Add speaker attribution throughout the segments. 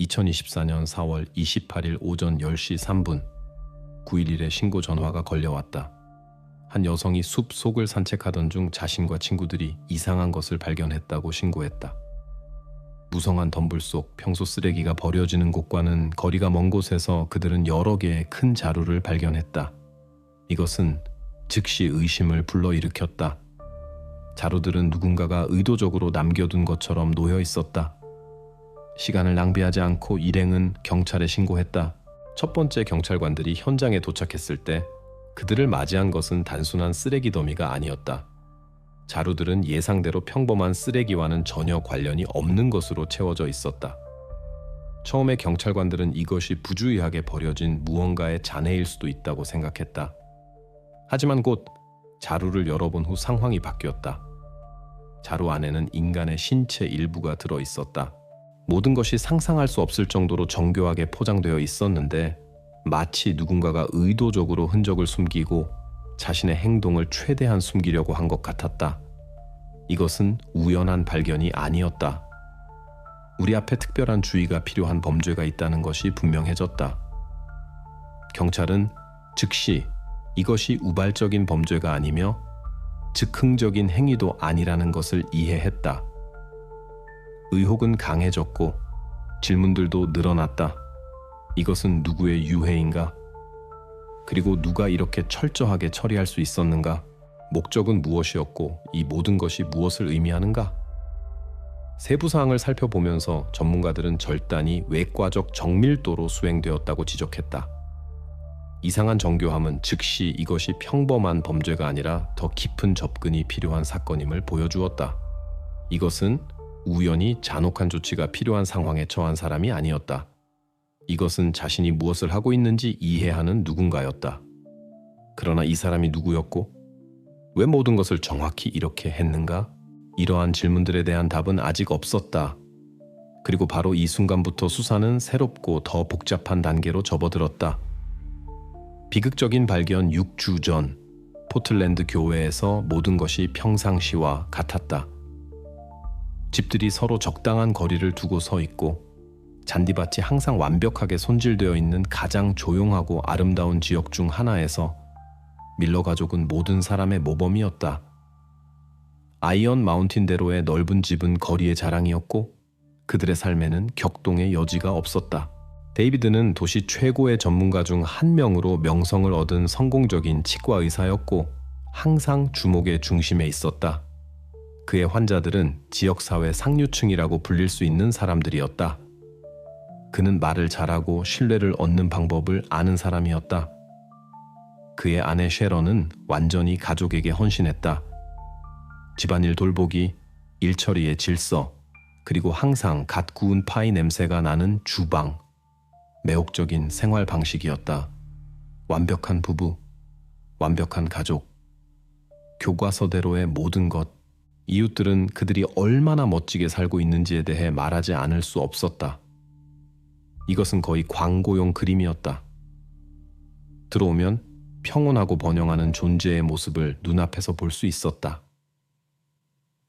Speaker 1: 2024년 4월 28일 오전 10시 3분 911에 신고 전화가 걸려왔다. 한 여성이 숲 속을 산책하던 중 자신과 친구들이 이상한 것을 발견했다고 신고했다. 무성한 덤불 속 평소 쓰레기가 버려지는 곳과는 거리가 먼 곳에서 그들은 여러 개의 큰 자루를 발견했다. 이것은 즉시 의심을 불러일으켰다. 자루들은 누군가가 의도적으로 남겨둔 것처럼 놓여 있었다. 시간을 낭비하지 않고 일행은 경찰에 신고했다. 첫 번째 경찰관들이 현장에 도착했을 때 그들을 맞이한 것은 단순한 쓰레기 더미가 아니었다. 자루들은 예상대로 평범한 쓰레기와는 전혀 관련이 없는 것으로 채워져 있었다. 처음에 경찰관들은 이것이 부주의하게 버려진 무언가의 잔해일 수도 있다고 생각했다. 하지만 곧 자루를 열어본 후 상황이 바뀌었다. 자루 안에는 인간의 신체 일부가 들어 있었다. 모든 것이 상상할 수 없을 정도로 정교하게 포장되어 있었는데 마치 누군가가 의도적으로 흔적을 숨기고 자신의 행동을 최대한 숨기려고 한 것 같았다. 이것은 우연한 발견이 아니었다. 우리 앞에 특별한 주의가 필요한 범죄가 있다는 것이 분명해졌다. 경찰은 즉시 이것이 우발적인 범죄가 아니며 즉흥적인 행위도 아니라는 것을 이해했다. 의혹은 강해졌고 질문들도 늘어났다. 이것은 누구의 유해인가? 그리고 누가 이렇게 철저하게 처리할 수 있었는가? 목적은 무엇이었고 이 모든 것이 무엇을 의미하는가? 세부 사항을 살펴보면서 전문가들은 절단이 외과적 정밀도로 수행되었다고 지적했다. 이상한 정교함은 즉시 이것이 평범한 범죄가 아니라 더 깊은 접근이 필요한 사건임을 보여주었다. 이것은 우연히 잔혹한 조치가 필요한 상황에 처한 사람이 아니었다. 이것은 자신이 무엇을 하고 있는지 이해하는 누군가였다. 그러나 이 사람이 누구였고 왜 모든 것을 정확히 이렇게 했는가? 이러한 질문들에 대한 답은 아직 없었다. 그리고 바로 이 순간부터 수사는 새롭고 더 복잡한 단계로 접어들었다. 비극적인 발견 6주 전 포틀랜드 교회에서 모든 것이 평상시와 같았다. 집들이 서로 적당한 거리를 두고 서 있고 잔디밭이 항상 완벽하게 손질되어 있는 가장 조용하고 아름다운 지역 중 하나에서 밀러 가족은 모든 사람의 모범이었다. 아이언 마운틴대로의 넓은 집은 거리의 자랑이었고 그들의 삶에는 격동의 여지가 없었다. 데이비드는 도시 최고의 전문가 중 한 명으로 명성을 얻은 성공적인 치과 의사였고 항상 주목의 중심에 있었다. 그의 환자들은 지역사회 상류층이라고 불릴 수 있는 사람들이었다. 그는 말을 잘하고 신뢰를 얻는 방법을 아는 사람이었다. 그의 아내 셰런은 완전히 가족에게 헌신했다. 집안일 돌보기, 일처리의 질서, 그리고 항상 갓 구운 파이 냄새가 나는 주방. 매혹적인 생활 방식이었다. 완벽한 부부, 완벽한 가족, 교과서대로의 모든 것. 이웃들은 그들이 얼마나 멋지게 살고 있는지에 대해 말하지 않을 수 없었다. 이것은 거의 광고용 그림이었다. 들어오면 평온하고 번영하는 존재의 모습을 눈앞에서 볼 수 있었다.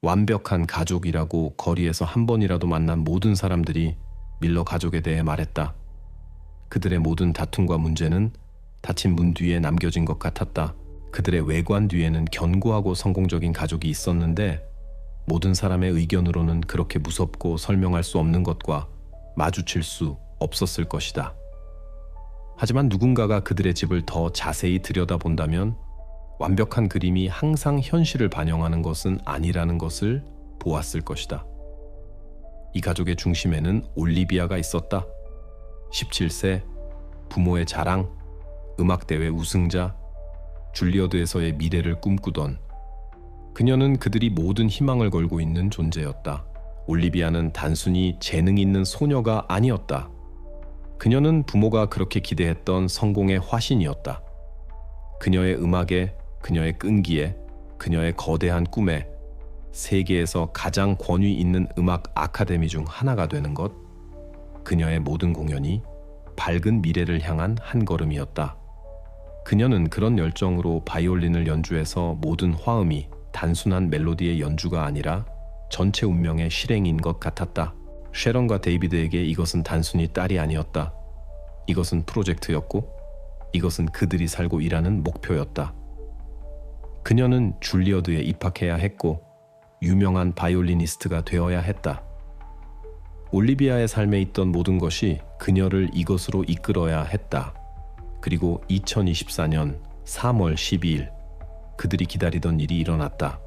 Speaker 1: 완벽한 가족이라고 거리에서 한 번이라도 만난 모든 사람들이 밀러 가족에 대해 말했다. 그들의 모든 다툼과 문제는 닫힌 문 뒤에 남겨진 것 같았다. 그들의 외관 뒤에는 견고하고 성공적인 가족이 있었는데 모든 사람의 의견으로는 그렇게 무섭고 설명할 수 없는 것과 마주칠 수 없었을 것이다. 하지만 누군가가 그들의 집을 더 자세히 들여다본다면 완벽한 그림이 항상 현실을 반영하는 것은 아니라는 것을 보았을 것이다. 이 가족의 중심에는 올리비아가 있었다. 17세, 부모의 자랑, 음악대회 우승자, 줄리어드에서의 미래를 꿈꾸던 그녀는 그들이 모든 희망을 걸고 있는 존재였다. 올리비아는 단순히 재능 있는 소녀가 아니었다. 그녀는 부모가 그렇게 기대했던 성공의 화신이었다. 그녀의 음악에, 그녀의 끈기에, 그녀의 거대한 꿈에 세계에서 가장 권위 있는 음악 아카데미 중 하나가 되는 것, 그녀의 모든 공연이 밝은 미래를 향한 한 걸음이었다. 그녀는 그런 열정으로 바이올린을 연주해서 모든 화음이 단순한 멜로디의 연주가 아니라 전체 운명의 실행인 것 같았다. 셰런과 데이비드에게 이것은 단순히 딸이 아니었다. 이것은 프로젝트였고 이것은 그들이 살고 일하는 목표였다. 그녀는 줄리어드에 입학해야 했고 유명한 바이올리니스트가 되어야 했다. 올리비아의 삶에 있던 모든 것이 그녀를 이것으로 이끌어야 했다. 그리고 2024년 3월 12일 그들이 기다리던 일이 일어났다.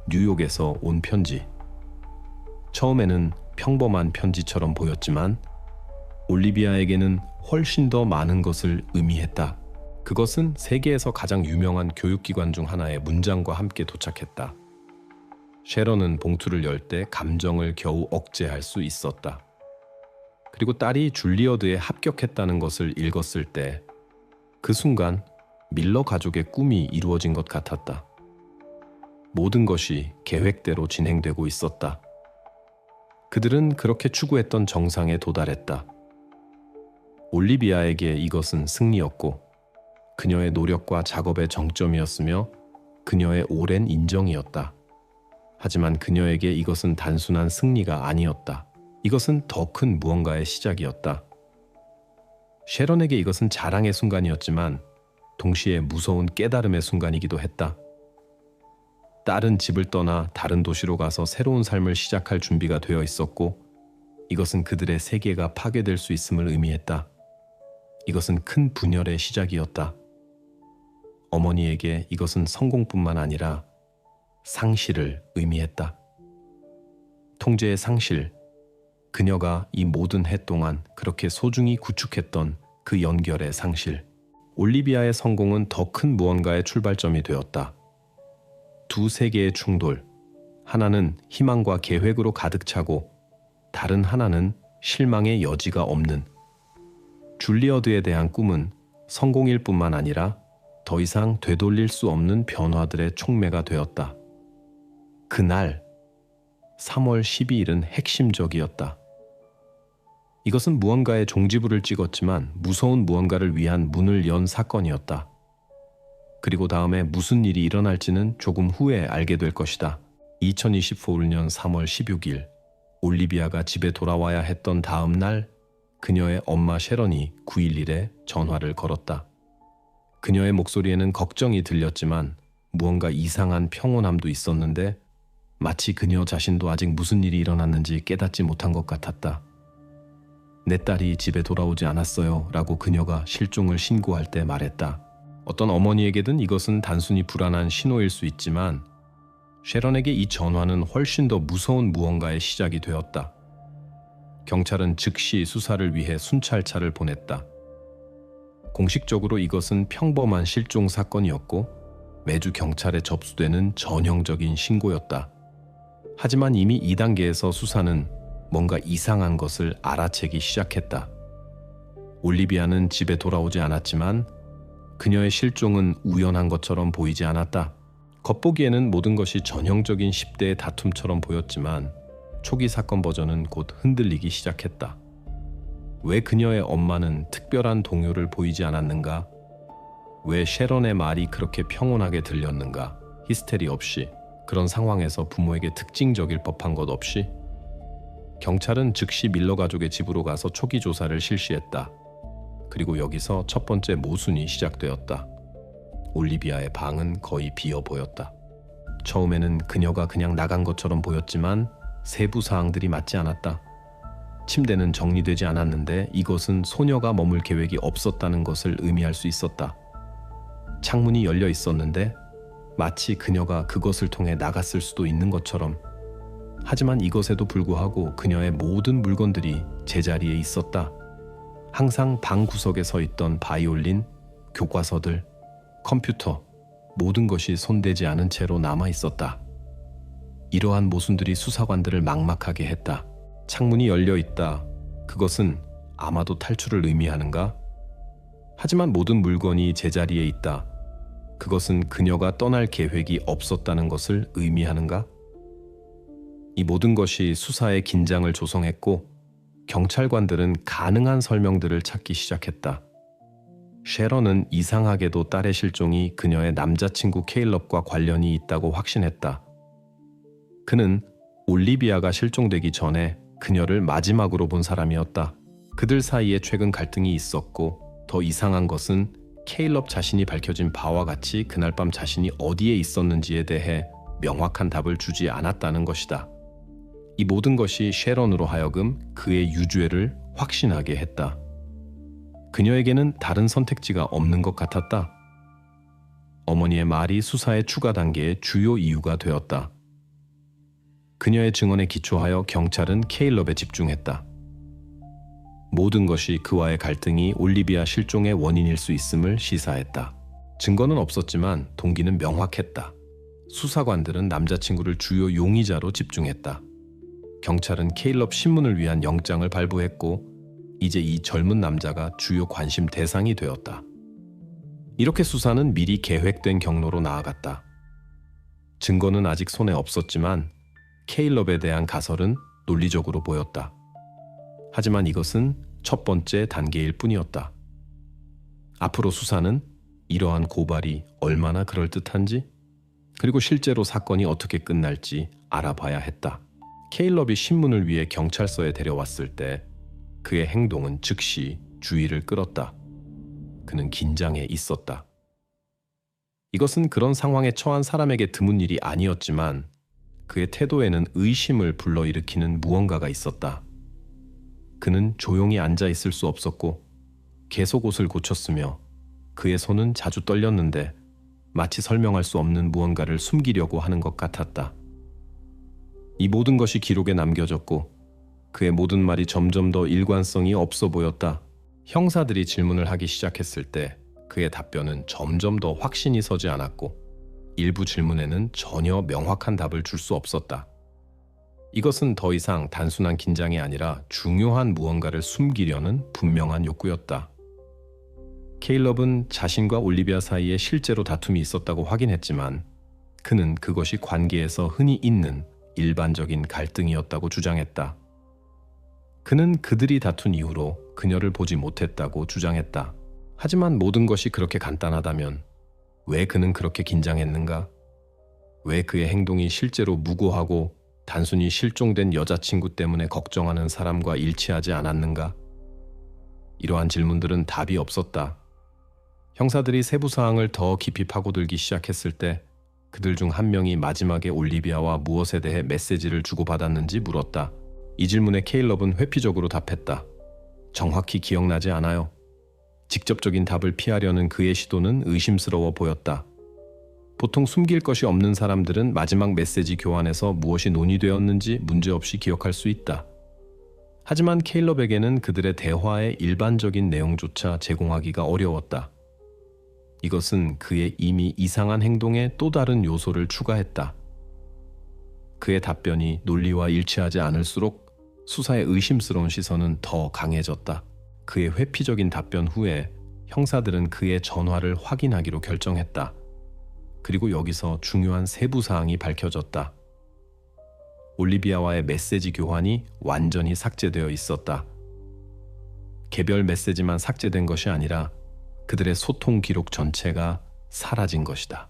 Speaker 1: 뉴욕에서 온 편지. 처음에는 평범한 편지처럼 보였지만 올리비아에게는 훨씬 더 많은 것을 의미했다. 그것은 세계에서 가장 유명한 교육기관 중 하나의 문장과 함께 도착했다. 셰런은 봉투를 열 때 감정을 겨우 억제할 수 있었다. 그리고 딸이 줄리어드에 합격했다는 것을 읽었을 때 그 순간 밀러 가족의 꿈이 이루어진 것 같았다. 모든 것이 계획대로 진행되고 있었다. 그들은 그렇게 추구했던 정상에 도달했다. 올리비아에게 이것은 승리였고 그녀의 노력과 작업의 정점이었으며 그녀의 오랜 인정이었다. 하지만 그녀에게 이것은 단순한 승리가 아니었다. 이것은 더 큰 무언가의 시작이었다. 셰런에게 이것은 자랑의 순간이었지만 동시에 무서운 깨달음의 순간이기도 했다. 딸은 집을 떠나 다른 도시로 가서 새로운 삶을 시작할 준비가 되어 있었고 이것은 그들의 세계가 파괴될 수 있음을 의미했다. 이것은 큰 분열의 시작이었다. 어머니에게 이것은 성공뿐만 아니라 상실을 의미했다. 통제의 상실, 그녀가 이 모든 해 동안 그렇게 소중히 구축했던 그 연결의 상실. 올리비아의 성공은 더 큰 무언가의 출발점이 되었다. 두 세계의 충돌, 하나는 희망과 계획으로 가득 차고 다른 하나는 실망의 여지가 없는. 줄리어드에 대한 꿈은 성공일 뿐만 아니라 더 이상 되돌릴 수 없는 변화들의 촉매가 되었다. 그날 3월 12일은 핵심적이었다. 이것은 무언가의 종지부를 찍었지만 무서운 무언가를 위한 문을 연 사건이었다. 그리고 다음에 무슨 일이 일어날지는 조금 후에 알게 될 것이다. 2024년 3월 16일 올리비아가 집에 돌아와야 했던 다음 날 그녀의 엄마 셰런이 911에 전화를 걸었다. 그녀의 목소리에는 걱정이 들렸지만 무언가 이상한 평온함도 있었는데 마치 그녀 자신도 아직 무슨 일이 일어났는지 깨닫지 못한 것 같았다. 내 딸이 집에 돌아오지 않았어요 라고 그녀가 실종을 신고할 때 말했다. 어떤 어머니에게든 이것은 단순히 불안한 신호일 수 있지만 셰런에게 이 전화는 훨씬 더 무서운 무언가의 시작이 되었다. 경찰은 즉시 수사를 위해 순찰차를 보냈다. 공식적으로 이것은 평범한 실종 사건이었고 매주 경찰에 접수되는 전형적인 신고였다. 하지만 이미 2단계에서 수사는 뭔가 이상한 것을 알아채기 시작했다. 올리비아는 집에 돌아오지 않았지만 그녀의 실종은 우연한 것처럼 보이지 않았다. 겉보기에는 모든 것이 전형적인 10대의 다툼처럼 보였지만 초기 사건 버전은 곧 흔들리기 시작했다. 왜 그녀의 엄마는 특별한 동요를 보이지 않았는가? 왜 셰런의 말이 그렇게 평온하게 들렸는가? 히스테리 없이, 그런 상황에서 부모에게 특징적일 법한 것 없이? 경찰은 즉시 밀러 가족의 집으로 가서 초기 조사를 실시했다. 그리고 여기서 첫 번째 모순이 시작되었다. 올리비아의 방은 거의 비어 보였다. 처음에는 그녀가 그냥 나간 것처럼 보였지만 세부 사항들이 맞지 않았다. 침대는 정리되지 않았는데 이것은 소녀가 머물 계획이 없었다는 것을 의미할 수 있었다. 창문이 열려 있었는데 마치 그녀가 그것을 통해 나갔을 수도 있는 것처럼. 하지만 이것에도 불구하고 그녀의 모든 물건들이 제자리에 있었다. 항상 방 구석에 서 있던 바이올린, 교과서들, 컴퓨터, 모든 것이 손대지 않은 채로 남아 있었다. 이러한 모순들이 수사관들을 막막하게 했다. 창문이 열려 있다. 그것은 아마도 탈출을 의미하는가? 하지만 모든 물건이 제자리에 있다. 그것은 그녀가 떠날 계획이 없었다는 것을 의미하는가? 이 모든 것이 수사의 긴장을 조성했고 경찰관들은 가능한 설명들을 찾기 시작했다. 셰런은 이상하게도 딸의 실종이 그녀의 남자친구 케일럽과 관련이 있다고 확신했다. 그는 올리비아가 실종되기 전에 그녀를 마지막으로 본 사람이었다. 그들 사이에 최근 갈등이 있었고 더 이상한 것은 케일럽 자신이 밝혀진 바와 같이 그날 밤 자신이 어디에 있었는지에 대해 명확한 답을 주지 않았다는 것이다. 이 모든 것이 셰런으로 하여금 그의 유죄를 확신하게 했다. 그녀에게는 다른 선택지가 없는 것 같았다. 어머니의 말이 수사의 추가 단계의 주요 이유가 되었다. 그녀의 증언에 기초하여 경찰은 케일럽에 집중했다. 모든 것이 그와의 갈등이 올리비아 실종의 원인일 수 있음을 시사했다. 증거는 없었지만 동기는 명확했다. 수사관들은 남자친구를 주요 용의자로 집중했다. 경찰은 케일럽 신문을 위한 영장을 발부했고 이제 이 젊은 남자가 주요 관심 대상이 되었다. 이렇게 수사는 미리 계획된 경로로 나아갔다. 증거는 아직 손에 없었지만 케일럽에 대한 가설은 논리적으로 보였다. 하지만 이것은 첫 번째 단계일 뿐이었다. 앞으로 수사는 이러한 고발이 얼마나 그럴듯한지 그리고 실제로 사건이 어떻게 끝날지 알아봐야 했다. 케일럽이 신문을 위해 경찰서에 데려왔을 때 그의 행동은 즉시 주의를 끌었다. 그는 긴장해 있었다. 이것은 그런 상황에 처한 사람에게 드문 일이 아니었지만 그의 태도에는 의심을 불러일으키는 무언가가 있었다. 그는 조용히 앉아 있을 수 없었고 계속 옷을 고쳤으며 그의 손은 자주 떨렸는데 마치 설명할 수 없는 무언가를 숨기려고 하는 것 같았다. 이 모든 것이 기록에 남겨졌고 그의 모든 말이 점점 더 일관성이 없어 보였다. 형사들이 질문을 하기 시작했을 때 그의 답변은 점점 더 확신이 서지 않았고 일부 질문에는 전혀 명확한 답을 줄 수 없었다. 이것은 더 이상 단순한 긴장이 아니라 중요한 무언가를 숨기려는 분명한 욕구였다. 케일럽은 자신과 올리비아 사이에 실제로 다툼이 있었다고 확인했지만 그는 그것이 관계에서 흔히 있는 일반적인 갈등이었다고 주장했다. 그는 그들이 다툰 이후로 그녀를 보지 못했다고 주장했다. 하지만 모든 것이 그렇게 간단하다면 왜 그는 그렇게 긴장했는가? 왜 그의 행동이 실제로 무고하고 단순히 실종된 여자친구 때문에 걱정하는 사람과 일치하지 않았는가? 이러한 질문들은 답이 없었다. 형사들이 세부 사항을 더 깊이 파고들기 시작했을 때 그들 중 한 명이 마지막에 올리비아와 무엇에 대해 메시지를 주고받았는지 물었다. 이 질문에 케일럽은 회피적으로 답했다. 정확히 기억나지 않아요. 직접적인 답을 피하려는 그의 시도는 의심스러워 보였다. 보통 숨길 것이 없는 사람들은 마지막 메시지 교환에서 무엇이 논의되었는지 문제없이 기억할 수 있다. 하지만 케일럽에게는 그들의 대화의 일반적인 내용조차 제공하기가 어려웠다. 이것은 그의 이미 이상한 행동에 또 다른 요소를 추가했다. 그의 답변이 논리와 일치하지 않을수록 수사의 의심스러운 시선은 더 강해졌다. 그의 회피적인 답변 후에 형사들은 그의 전화를 확인하기로 결정했다. 그리고 여기서 중요한 세부 사항이 밝혀졌다. 올리비아와의 메시지 교환이 완전히 삭제되어 있었다. 개별 메시지만 삭제된 것이 아니라 그들의 소통 기록 전체가 사라진 것이다.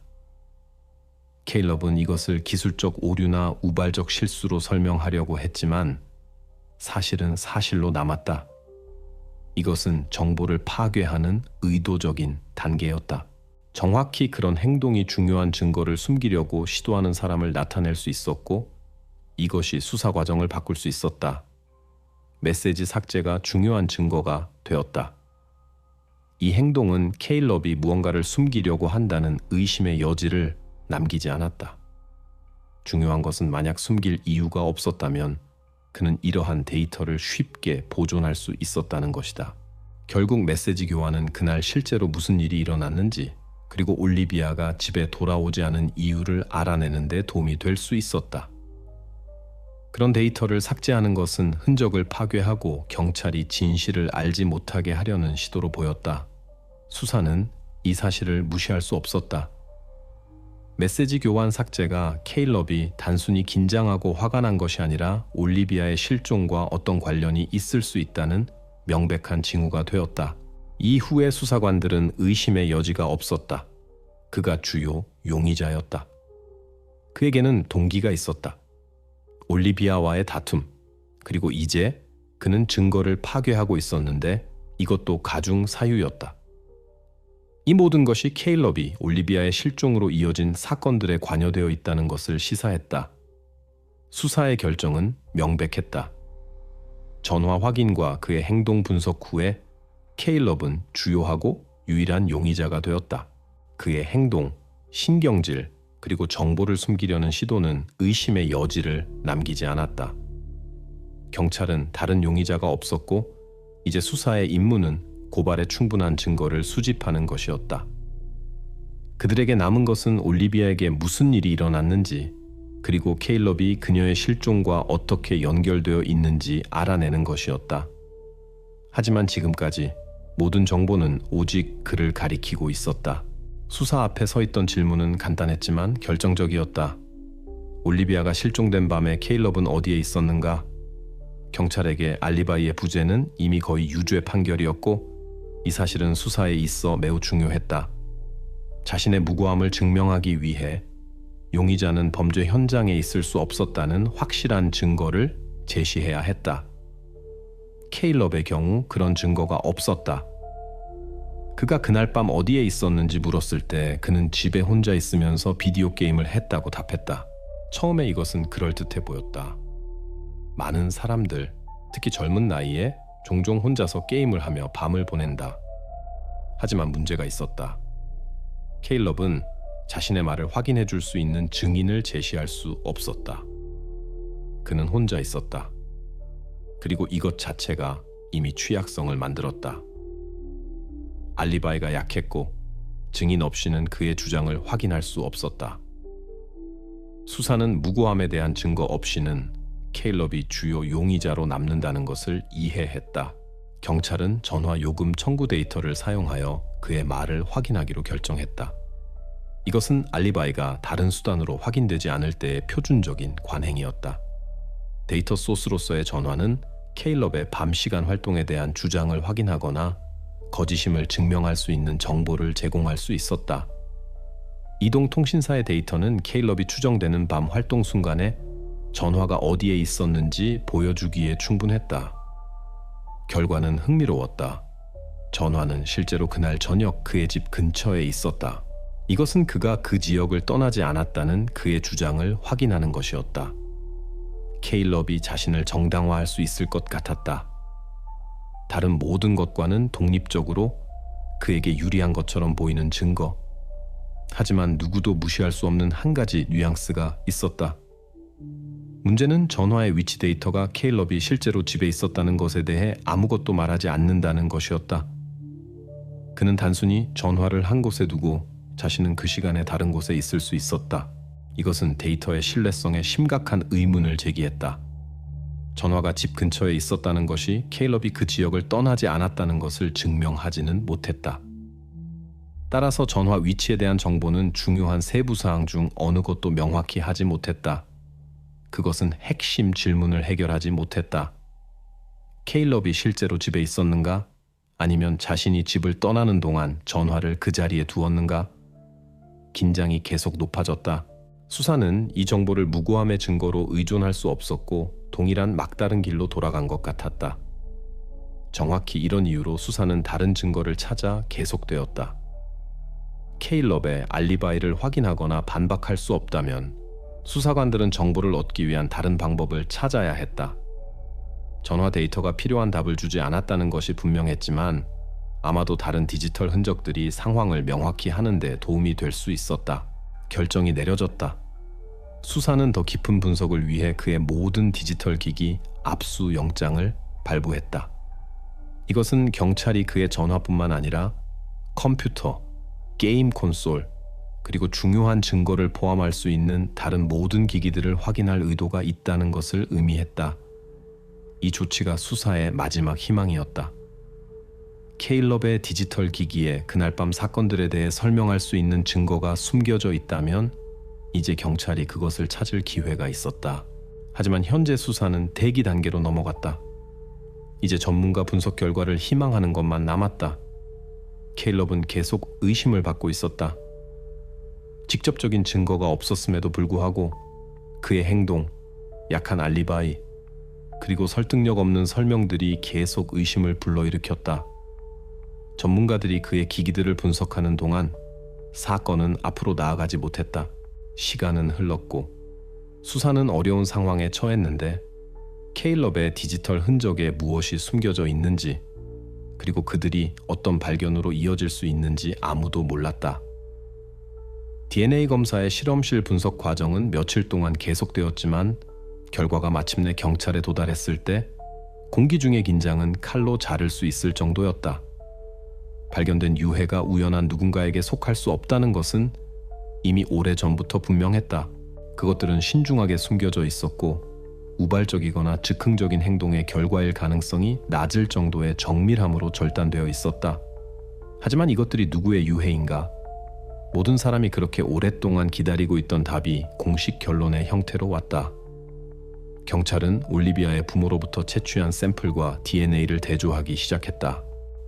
Speaker 1: 케일럽은 이것을 기술적 오류나 우발적 실수로 설명하려고 했지만 사실은 사실로 남았다. 이것은 정보를 파괴하는 의도적인 단계였다. 정확히 그런 행동이 중요한 증거를 숨기려고 시도하는 사람을 나타낼 수 있었고 이것이 수사 과정을 바꿀 수 있었다. 메시지 삭제가 중요한 증거가 되었다. 이 행동은 케일럽이 무언가를 숨기려고 한다는 의심의 여지를 남기지 않았다. 중요한 것은 만약 숨길 이유가 없었다면 그는 이러한 데이터를 쉽게 보존할 수 있었다는 것이다. 결국 메시지 교환은 그날 실제로 무슨 일이 일어났는지 그리고 올리비아가 집에 돌아오지 않은 이유를 알아내는 데 도움이 될 수 있었다. 그런 데이터를 삭제하는 것은 흔적을 파괴하고 경찰이 진실을 알지 못하게 하려는 시도로 보였다. 수사는 이 사실을 무시할 수 없었다. 메시지 교환 삭제가 케일럽이 단순히 긴장하고 화가 난 것이 아니라 올리비아의 실종과 어떤 관련이 있을 수 있다는 명백한 징후가 되었다. 이후의 수사관들은 의심의 여지가 없었다. 그가 주요 용의자였다. 그에게는 동기가 있었다. 올리비아와의 다툼, 그리고 이제 그는 증거를 파괴하고 있었는데 이것도 가중 사유였다. 이 모든 것이 케일럽이 올리비아의 실종으로 이어진 사건들에 관여되어 있다는 것을 시사했다. 수사의 결정은 명백했다. 전화 확인과 그의 행동 분석 후에 케일럽은 주요하고 유일한 용의자가 되었다. 그의 행동, 신경질, 그리고 정보를 숨기려는 시도는 의심의 여지를 남기지 않았다. 경찰은 다른 용의자가 없었고 이제 수사의 임무는 고발에 충분한 증거를 수집하는 것이었다. 그들에게 남은 것은 올리비아에게 무슨 일이 일어났는지 그리고 케일럽이 그녀의 실종과 어떻게 연결되어 있는지 알아내는 것이었다. 하지만 지금까지 모든 정보는 오직 그를 가리키고 있었다. 수사 앞에 서 있던 질문은 간단했지만 결정적이었다. 올리비아가 실종된 밤에 케일럽은 어디에 있었는가? 경찰에게 알리바이의 부재는 이미 거의 유죄 판결이었고 이 사실은 수사에 있어 매우 중요했다. 자신의 무고함을 증명하기 위해 용의자는 범죄 현장에 있을 수 없었다는 확실한 증거를 제시해야 했다. 케일럽의 경우 그런 증거가 없었다. 그가 그날 밤 어디에 있었는지 물었을 때 그는 집에 혼자 있으면서 비디오 게임을 했다고 답했다. 처음에 이것은 그럴듯해 보였다. 많은 사람들, 특히 젊은 나이에 종종 혼자서 게임을 하며 밤을 보낸다. 하지만 문제가 있었다. 케일럽은 자신의 말을 확인해 줄 수 있는 증인을 제시할 수 없었다. 그는 혼자 있었다. 그리고 이것 자체가 이미 취약성을 만들었다. 알리바이가 약했고 증인 없이는 그의 주장을 확인할 수 없었다. 수사는 무고함에 대한 증거 없이는 케일럽이 주요 용의자로 남는다는 것을 이해했다. 경찰은 전화 요금 청구 데이터를 사용하여 그의 말을 확인하기로 결정했다. 이것은 알리바이가 다른 수단으로 확인되지 않을 때의 표준적인 관행이었다. 데이터 소스로서의 전화는 케일럽의 밤 시간 활동에 대한 주장을 확인하거나 거짓임을 증명할 수 있는 정보를 제공할 수 있었다. 이동통신사의 데이터는 케일럽이 추정되는 밤 활동 순간에 전화가 어디에 있었는지 보여주기에 충분했다. 결과는 흥미로웠다. 전화는 실제로 그날 저녁 그의 집 근처에 있었다. 이것은 그가 그 지역을 떠나지 않았다는 그의 주장을 확인하는 것이었다. 케일럽이 자신을 정당화할 수 있을 것 같았다. 다른 모든 것과는 독립적으로 그에게 유리한 것처럼 보이는 증거. 하지만 누구도 무시할 수 없는 한 가지 뉘앙스가 있었다. 문제는 전화의 위치 데이터가 케일럽이 실제로 집에 있었다는 것에 대해 아무것도 말하지 않는다는 것이었다. 그는 단순히 전화를 한 곳에 두고 자신은 그 시간에 다른 곳에 있을 수 있었다. 이것은 데이터의 신뢰성에 심각한 의문을 제기했다. 전화가 집 근처에 있었다는 것이 케일럽이 그 지역을 떠나지 않았다는 것을 증명하지는 못했다. 따라서 전화 위치에 대한 정보는 중요한 세부 사항 중 어느 것도 명확히 하지 못했다. 그것은 핵심 질문을 해결하지 못했다. 케일럽이 실제로 집에 있었는가? 아니면 자신이 집을 떠나는 동안 전화를 그 자리에 두었는가? 긴장이 계속 높아졌다. 수사는 이 정보를 무고함의 증거로 의존할 수 없었고 동일한 막다른 길로 돌아간 것 같았다. 정확히 이런 이유로 수사는 다른 증거를 찾아 계속되었다. 케일럽의 알리바이를 확인하거나 반박할 수 없다면 수사관들은 정보를 얻기 위한 다른 방법을 찾아야 했다. 전화 데이터가 필요한 답을 주지 않았다는 것이 분명했지만 아마도 다른 디지털 흔적들이 상황을 명확히 하는 데 도움이 될 수 있었다. 결정이 내려졌다. 수사는 더 깊은 분석을 위해 그의 모든 디지털 기기 압수 영장을 발부했다. 이것은 경찰이 그의 전화뿐만 아니라 컴퓨터, 게임 콘솔, 그리고 중요한 증거를 포함할 수 있는 다른 모든 기기들을 확인할 의도가 있다는 것을 의미했다. 이 조치가 수사의 마지막 희망이었다. 케일럽의 디지털 기기에 그날 밤 사건들에 대해 설명할 수 있는 증거가 숨겨져 있다면 이제 경찰이 그것을 찾을 기회가 있었다. 하지만 현재 수사는 대기 단계로 넘어갔다. 이제 전문가 분석 결과를 희망하는 것만 남았다. 케일럽은 계속 의심을 받고 있었다. 직접적인 증거가 없었음에도 불구하고 그의 행동, 약한 알리바이, 그리고 설득력 없는 설명들이 계속 의심을 불러일으켰다. 전문가들이 그의 기기들을 분석하는 동안 사건은 앞으로 나아가지 못했다. 시간은 흘렀고 수사는 어려운 상황에 처했는데 케일럽의 디지털 흔적에 무엇이 숨겨져 있는지, 그리고 그들이 어떤 발견으로 이어질 수 있는지 아무도 몰랐다. DNA 검사의 실험실 분석 과정은 며칠 동안 계속되었지만 결과가 마침내 경찰에 도달했을 때 공기 중의 긴장은 칼로 자를 수 있을 정도였다. 발견된 유해가 우연한 누군가에게 속할 수 없다는 것은 이미 오래전부터 분명했다. 그것들은 신중하게 숨겨져 있었고 우발적이거나 즉흥적인 행동의 결과일 가능성이 낮을 정도의 정밀함으로 절단되어 있었다. 하지만 이것들이 누구의 유해인가? 모든 사람이 그렇게 오랫동안 기다리고 있던 답이 공식 결론의 형태로 왔다. 경찰은 올리비아의 부모로부터 채취한 샘플과 DNA를 대조하기 시작했다.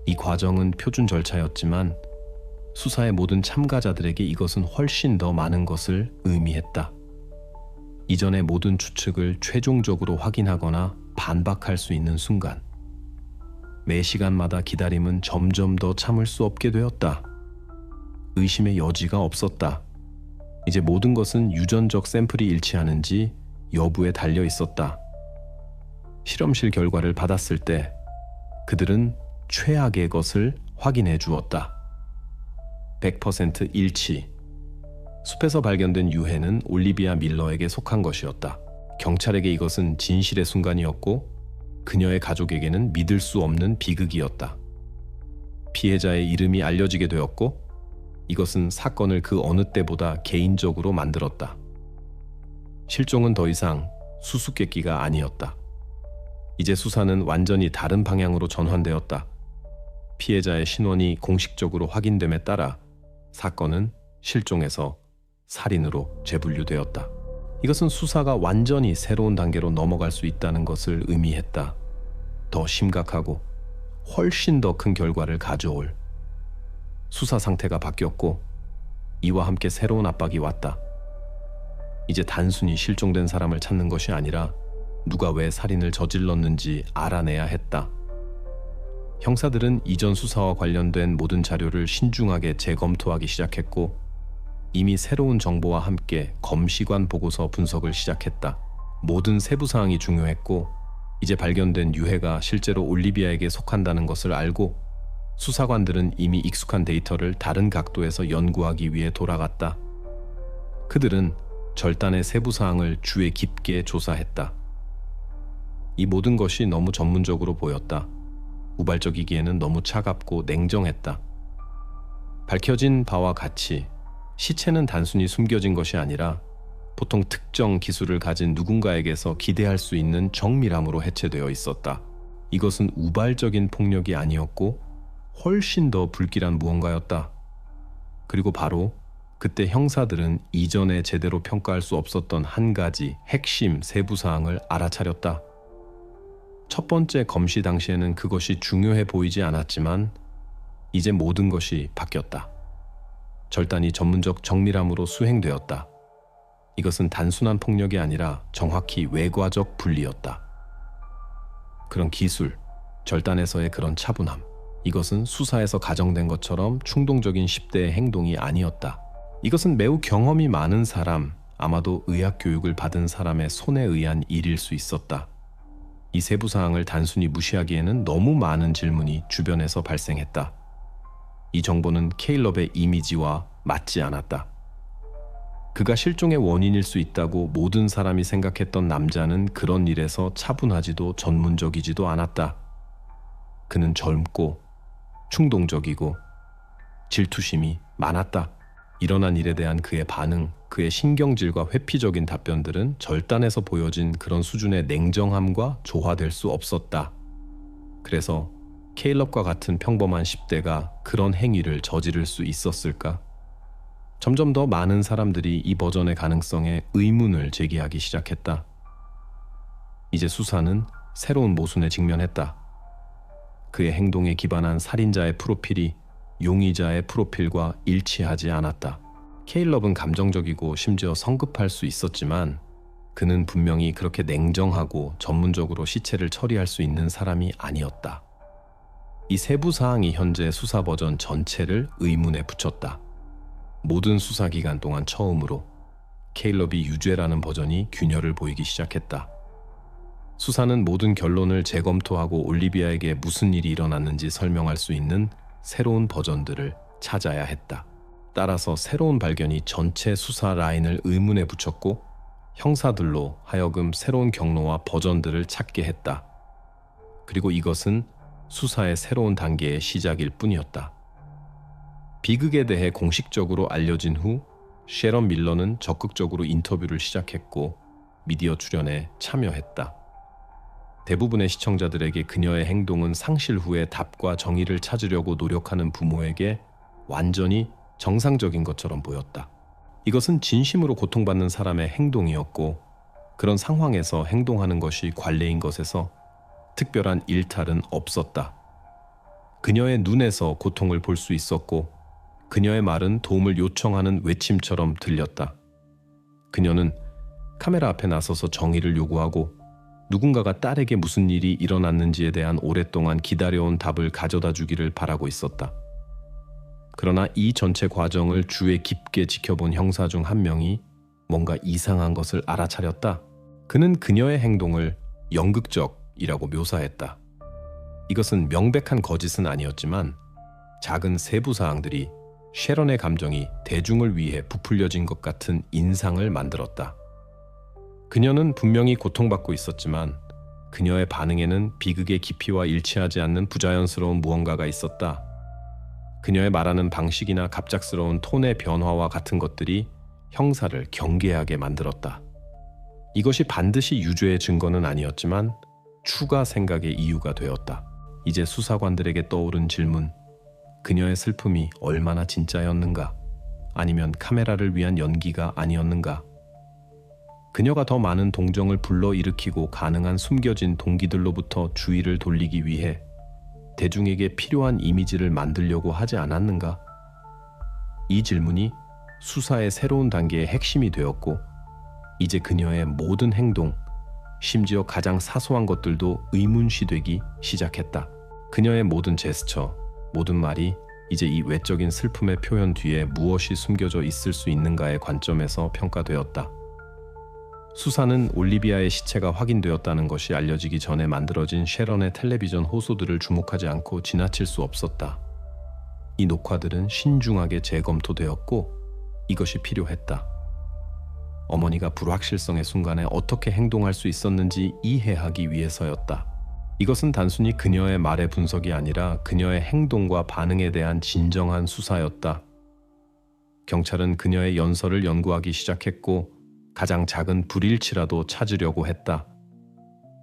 Speaker 1: 이 과정은 표준 절차였지만 수사의 모든 참가자들에게 이것은 훨씬 더 많은 것을 의미했다. 이전의 모든 추측을 최종적으로 확인하거나 반박할 수 있는 순간, 매 시간마다 기다림은 점점 더 참을 수 없게 되었다. 의심의 여지가 없었다. 이제 모든 것은 유전적 샘플이 일치하는지 여부에 달려 있었다. 실험실 결과를 받았을 때 그들은 최악의 것을 확인해 주었다. 100% 일치. 숲에서 발견된 유해는 올리비아 밀러에게 속한 것이었다. 경찰에게 이것은 진실의 순간이었고 그녀의 가족에게는 믿을 수 없는 비극이었다. 피해자의 이름이 알려지게 되었고 이것은 사건을 그 어느 때보다 개인적으로 만들었다. 실종은 더 이상 수수께끼가 아니었다. 이제 수사는 완전히 다른 방향으로 전환되었다. 피해자의 신원이 공식적으로 확인됨에 따라 사건은 실종에서 살인으로 재분류되었다. 이것은 수사가 완전히 새로운 단계로 넘어갈 수 있다는 것을 의미했다. 더 심각하고 훨씬 더 큰 결과를 가져올. 수사 상태가 바뀌었고 이와 함께 새로운 압박이 왔다. 이제 단순히 실종된 사람을 찾는 것이 아니라 누가 왜 살인을 저질렀는지 알아내야 했다. 형사들은 이전 수사와 관련된 모든 자료를 신중하게 재검토하기 시작했고 이미 새로운 정보와 함께 검시관 보고서 분석을 시작했다. 모든 세부 사항이 중요했고 이제 발견된 유해가 실제로 올리비아에게 속한다는 것을 알고 수사관들은 이미 익숙한 데이터를 다른 각도에서 연구하기 위해 돌아갔다. 그들은 절단의 세부 사항을 주의 깊게 조사했다. 이 모든 것이 너무 전문적으로 보였다. 우발적이기에는 너무 차갑고 냉정했다. 밝혀진 바와 같이 시체는 단순히 숨겨진 것이 아니라 보통 특정 기술을 가진 누군가에게서 기대할 수 있는 정밀함으로 해체되어 있었다. 이것은 우발적인 폭력이 아니었고 훨씬 더 불길한 무언가였다. 그리고 바로 그때 형사들은 이전에 제대로 평가할 수 없었던 한 가지 핵심 세부 사항을 알아차렸다. 첫 번째 검시 당시에는 그것이 중요해 보이지 않았지만 이제 모든 것이 바뀌었다. 절단이 전문적 정밀함으로 수행되었다. 이것은 단순한 폭력이 아니라 정확히 외과적 분리였다. 그런 기술, 절단에서의 그런 차분함, 이것은 수사에서 가정된 것처럼 충동적인 10대의 행동이 아니었다. 이것은 매우 경험이 많은 사람, 아마도 의학 교육을 받은 사람의 손에 의한 일일 수 있었다. 이 세부 사항을 단순히 무시하기에는 너무 많은 질문이 주변에서 발생했다. 이 정보는 케일럽의 이미지와 맞지 않았다. 그가 실종의 원인일 수 있다고 모든 사람이 생각했던 남자는 그런 일에서 차분하지도 전문적이지도 않았다. 그는 젊고 충동적이고 질투심이 많았다. 일어난 일에 대한 그의 반응, 그의 신경질과 회피적인 답변들은 절단에서 보여진 그런 수준의 냉정함과 조화될 수 없었다. 그래서 케일럽과 같은 평범한 10대가 그런 행위를 저지를 수 있었을까? 점점 더 많은 사람들이 이 버전의 가능성에 의문을 제기하기 시작했다. 이제 수사는 새로운 모순에 직면했다. 그의 행동에 기반한 살인자의 프로필이 용의자의 프로필과 일치하지 않았다. 케일럽은 감정적이고 심지어 성급할 수 있었지만 그는 분명히 그렇게 냉정하고 전문적으로 시체를 처리할 수 있는 사람이 아니었다. 이 세부 사항이 현재 수사 버전 전체를 의문에 붙였다. 모든 수사 기간 동안 처음으로 케일럽이 유죄라는 버전이 균열을 보이기 시작했다. 수사는 모든 결론을 재검토하고 올리비아에게 무슨 일이 일어났는지 설명할 수 있는 새로운 버전들을 찾아야 했다. 따라서 새로운 발견이 전체 수사 라인을 의문에 붙였고 형사들로 하여금 새로운 경로와 버전들을 찾게 했다. 그리고 이것은 수사의 새로운 단계의 시작일 뿐이었다. 비극에 대해 공식적으로 알려진 후 셰런 밀러는 적극적으로 인터뷰를 시작했고 미디어 출연에 참여했다. 대부분의 시청자들에게 그녀의 행동은 상실 후에 답과 정의를 찾으려고 노력하는 부모에게 완전히 정상적인 것처럼 보였다. 이것은 진심으로 고통받는 사람의 행동이었고 그런 상황에서 행동하는 것이 관례인 것에서 특별한 일탈은 없었다. 그녀의 눈에서 고통을 볼 수 있었고 그녀의 말은 도움을 요청하는 외침처럼 들렸다. 그녀는 카메라 앞에 나서서 정의를 요구하고 누군가가 딸에게 무슨 일이 일어났는지에 대한 오랫동안 기다려온 답을 가져다 주기를 바라고 있었다. 그러나 이 전체 과정을 주의 깊게 지켜본 형사 중 한 명이 뭔가 이상한 것을 알아차렸다. 그는 그녀의 행동을 연극적이라고 묘사했다. 이것은 명백한 거짓은 아니었지만 작은 세부 사항들이 셰런의 감정이 대중을 위해 부풀려진 것 같은 인상을 만들었다. 그녀는 분명히 고통받고 있었지만 그녀의 반응에는 비극의 깊이와 일치하지 않는 부자연스러운 무언가가 있었다. 그녀의 말하는 방식이나 갑작스러운 톤의 변화와 같은 것들이 형사를 경계하게 만들었다. 이것이 반드시 유죄의 증거는 아니었지만 추가 생각의 이유가 되었다. 이제 수사관들에게 떠오른 질문, 그녀의 슬픔이 얼마나 진짜였는가? 아니면 카메라를 위한 연기가 아니었는가? 그녀가 더 많은 동정을 불러일으키고 가능한 숨겨진 동기들로부터 주의를 돌리기 위해 대중에게 필요한 이미지를 만들려고 하지 않았는가? 이 질문이 수사의 새로운 단계의 핵심이 되었고 이제 그녀의 모든 행동, 심지어 가장 사소한 것들도 의문시되기 시작했다. 그녀의 모든 제스처, 모든 말이 이제 이 외적인 슬픔의 표현 뒤에 무엇이 숨겨져 있을 수 있는가의 관점에서 평가되었다. 수사는 올리비아의 시체가 확인되었다는 것이 알려지기 전에 만들어진 셰런의 텔레비전 호소들을 주목하지 않고 지나칠 수 없었다. 이 녹화들은 신중하게 재검토되었고 이것이 필요했다. 어머니가 불확실성의 순간에 어떻게 행동할 수 있었는지 이해하기 위해서였다. 이것은 단순히 그녀의 말의 분석이 아니라 그녀의 행동과 반응에 대한 진정한 수사였다. 경찰은 그녀의 연설을 연구하기 시작했고 가장 작은 불일치라도 찾으려고 했다.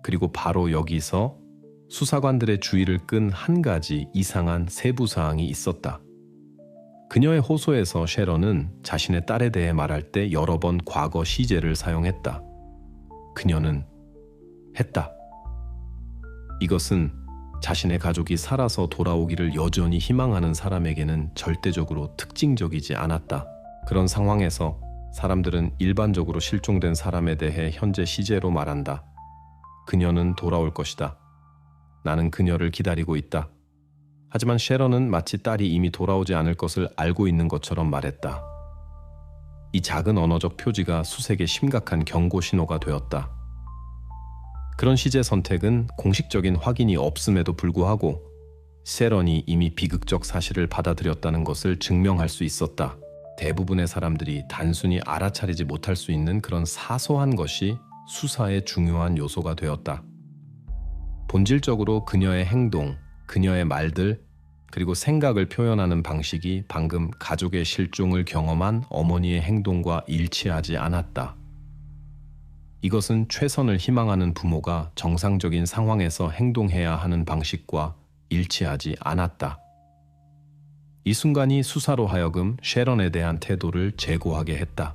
Speaker 1: 그리고 바로 여기서 수사관들의 주의를 끈 한 가지 이상한 세부 사항이 있었다. 그녀의 호소에서 셰런은 자신의 딸에 대해 말할 때 여러 번 과거 시제를 사용했다. 그녀는 했다. 이것은 자신의 가족이 살아서 돌아오기를 여전히 희망하는 사람에게는 절대적으로 특징적이지 않았다. 그런 상황에서 사람들은 일반적으로 실종된 사람에 대해 현재 시제로 말한다. 그녀는 돌아올 것이다. 나는 그녀를 기다리고 있다. 하지만 셰런은 마치 딸이 이미 돌아오지 않을 것을 알고 있는 것처럼 말했다. 이 작은 언어적 표지가 수색의 심각한 경고 신호가 되었다. 그런 시제 선택은 공식적인 확인이 없음에도 불구하고 셰런이 이미 비극적 사실을 받아들였다는 것을 증명할 수 있었다. 대부분의 사람들이 단순히 알아차리지 못할 수 있는 그런 사소한 것이 수사의 중요한 요소가 되었다. 본질적으로 그녀의 행동, 그녀의 말들, 그리고 생각을 표현하는 방식이 방금 가족의 실종을 경험한 어머니의 행동과 일치하지 않았다. 이것은 최선을 희망하는 부모가 정상적인 상황에서 행동해야 하는 방식과 일치하지 않았다. 이 순간이 수사로 하여금 셰런에 대한 태도를 재고하게 했다.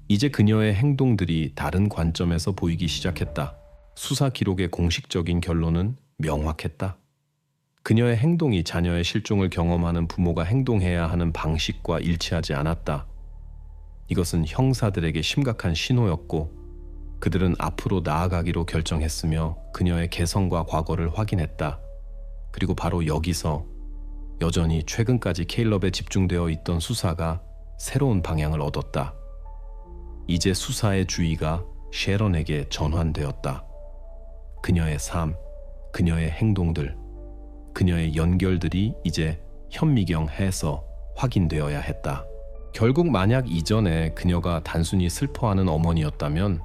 Speaker 1: 이제 그녀의 행동들이 다른 관점에서 보이기 시작했다. 수사 기록의 공식적인 결론은 명확했다. 그녀의 행동이 자녀의 실종을 경험하는 부모가 행동해야 하는 방식과 일치하지 않았다. 이것은 형사들에게 심각한 신호였고 그들은 앞으로 나아가기로 결정했으며 그녀의 개성과 과거를 확인했다. 그리고 바로 여기서 여전히 최근까지 케일럽에 집중되어 있던 수사가 새로운 방향을 얻었다. 이제 수사의 주의가 셰런에게 전환되었다. 그녀의 삶, 그녀의 행동들, 그녀의 연결들이 이제 현미경해서 확인되어야 했다. 결국 만약 이전에 그녀가 단순히 슬퍼하는 어머니였다면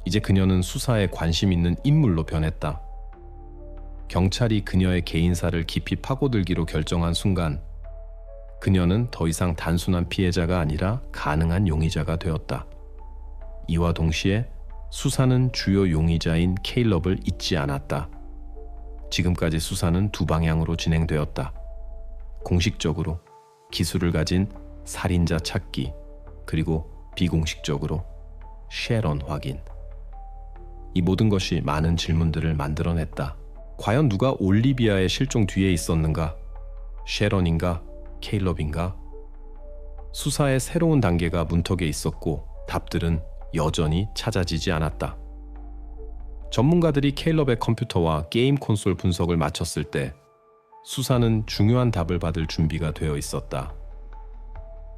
Speaker 1: 이제 그녀는 수사에 관심 있는 인물로 변했다. 경찰이 그녀의 개인사를 깊이 파고들기로 결정한 순간 그녀는 더 이상 단순한 피해자가 아니라 가능한 용의자가 되었다. 이와 동시에 수사는 주요 용의자인 케일럽을 잊지 않았다. 지금까지 수사는 두 방향으로 진행되었다. 공식적으로 기술을 가진 살인자 찾기, 그리고 비공식적으로 셰런 확인. 이 모든 것이 많은 질문들을 만들어냈다. 과연 누가 올리비아의 실종 뒤에 있었는가? 셰런인가? 케일럽인가? 수사의 새로운 단계가 문턱에 있었고 답들은 여전히 찾아지지 않았다. 전문가들이 케일럽의 컴퓨터와 게임 콘솔 분석을 마쳤을 때 수사는 중요한 답을 받을 준비가 되어 있었다.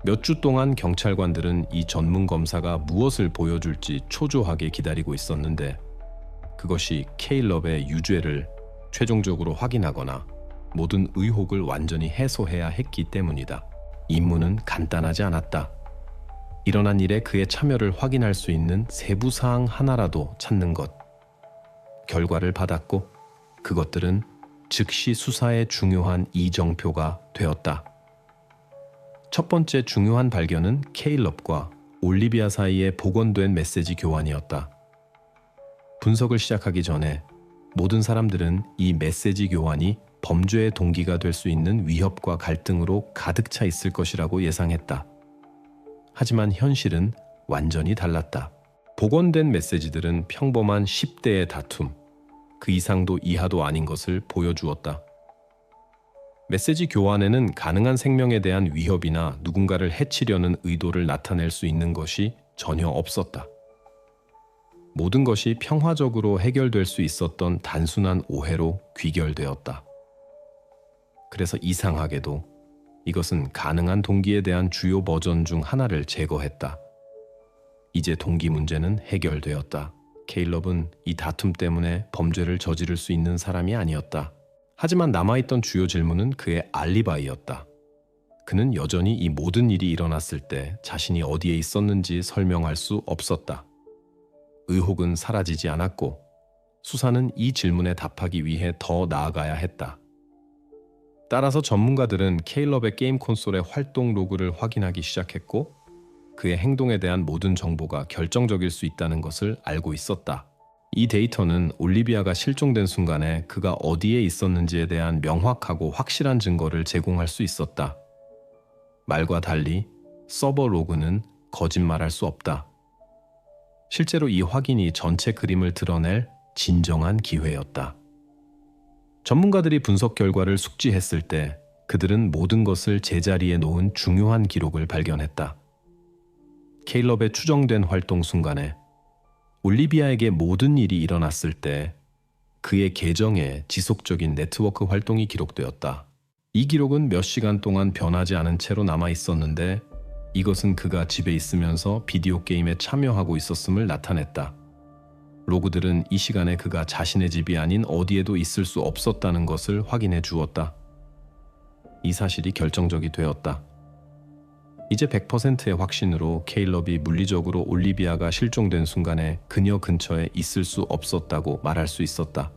Speaker 1: 몇 주 동안 경찰관들은 이 전문 검사가 무엇을 보여줄지 초조하게 기다리고 있었는데 그것이 케일럽의 유죄를 최종적으로 확인하거나 모든 의혹을 완전히 해소해야 했기 때문이다. 임무는 간단하지 않았다. 일어난 일에 그의 참여를 확인할 수 있는 세부 사항 하나라도 찾는 것. 결과를 받았고 그것들은 즉시 수사의 중요한 이정표가 되었다. 첫 번째 중요한 발견은 케일럽과 올리비아 사이에 복원된 메시지 교환이었다. 분석을 시작하기 전에 모든 사람들은 이 메시지 교환이 범죄의 동기가 될 수 있는 위협과 갈등으로 가득 차 있을 것이라고 예상했다. 하지만 현실은 완전히 달랐다. 복원된 메시지들은 평범한 10대의 다툼, 그 이상도 이하도 아닌 것을 보여주었다. 메시지 교환에는 가능한 생명에 대한 위협이나 누군가를 해치려는 의도를 나타낼 수 있는 것이 전혀 없었다. 모든 것이 평화적으로 해결될 수 있었던 단순한 오해로 귀결되었다. 그래서 이상하게도 이것은 가능한 동기에 대한 주요 버전 중 하나를 제거했다. 이제 동기 문제는 해결되었다. 케일럽은 이 다툼 때문에 범죄를 저지를 수 있는 사람이 아니었다. 하지만 남아있던 주요 질문은 그의 알리바이였다. 그는 여전히 이 모든 일이 일어났을 때 자신이 어디에 있었는지 설명할 수 없었다. 의혹은 사라지지 않았고 수사는 이 질문에 답하기 위해 더 나아가야 했다. 따라서 전문가들은 케일럽의 게임 콘솔의 활동 로그를 확인하기 시작했고 그의 행동에 대한 모든 정보가 결정적일 수 있다는 것을 알고 있었다. 이 데이터는 올리비아가 실종된 순간에 그가 어디에 있었는지에 대한 명확하고 확실한 증거를 제공할 수 있었다. 말과 달리 서버 로그는 거짓말할 수 없다. 실제로 이 확인이 전체 그림을 드러낼 진정한 기회였다. 전문가들이 분석 결과를 숙지했을 때 그들은 모든 것을 제자리에 놓은 중요한 기록을 발견했다. 케일럽의 추정된 활동 순간에 올리비아에게 모든 일이 일어났을 때 그의 계정에 지속적인 네트워크 활동이 기록되었다. 이 기록은 몇 시간 동안 변하지 않은 채로 남아 있었는데 이것은 그가 집에 있으면서 비디오 게임에 참여하고 있었음을 나타냈다. 로그들은 이 시간에 그가 자신의 집이 아닌 어디에도 있을 수 없었다는 것을 확인해 주었다. 이 사실이 결정적이 되었다. 이제 100%의 확신으로 케일럽이 물리적으로 올리비아가 실종된 순간에 그녀 근처에 있을 수 없었다고 말할 수 있었다.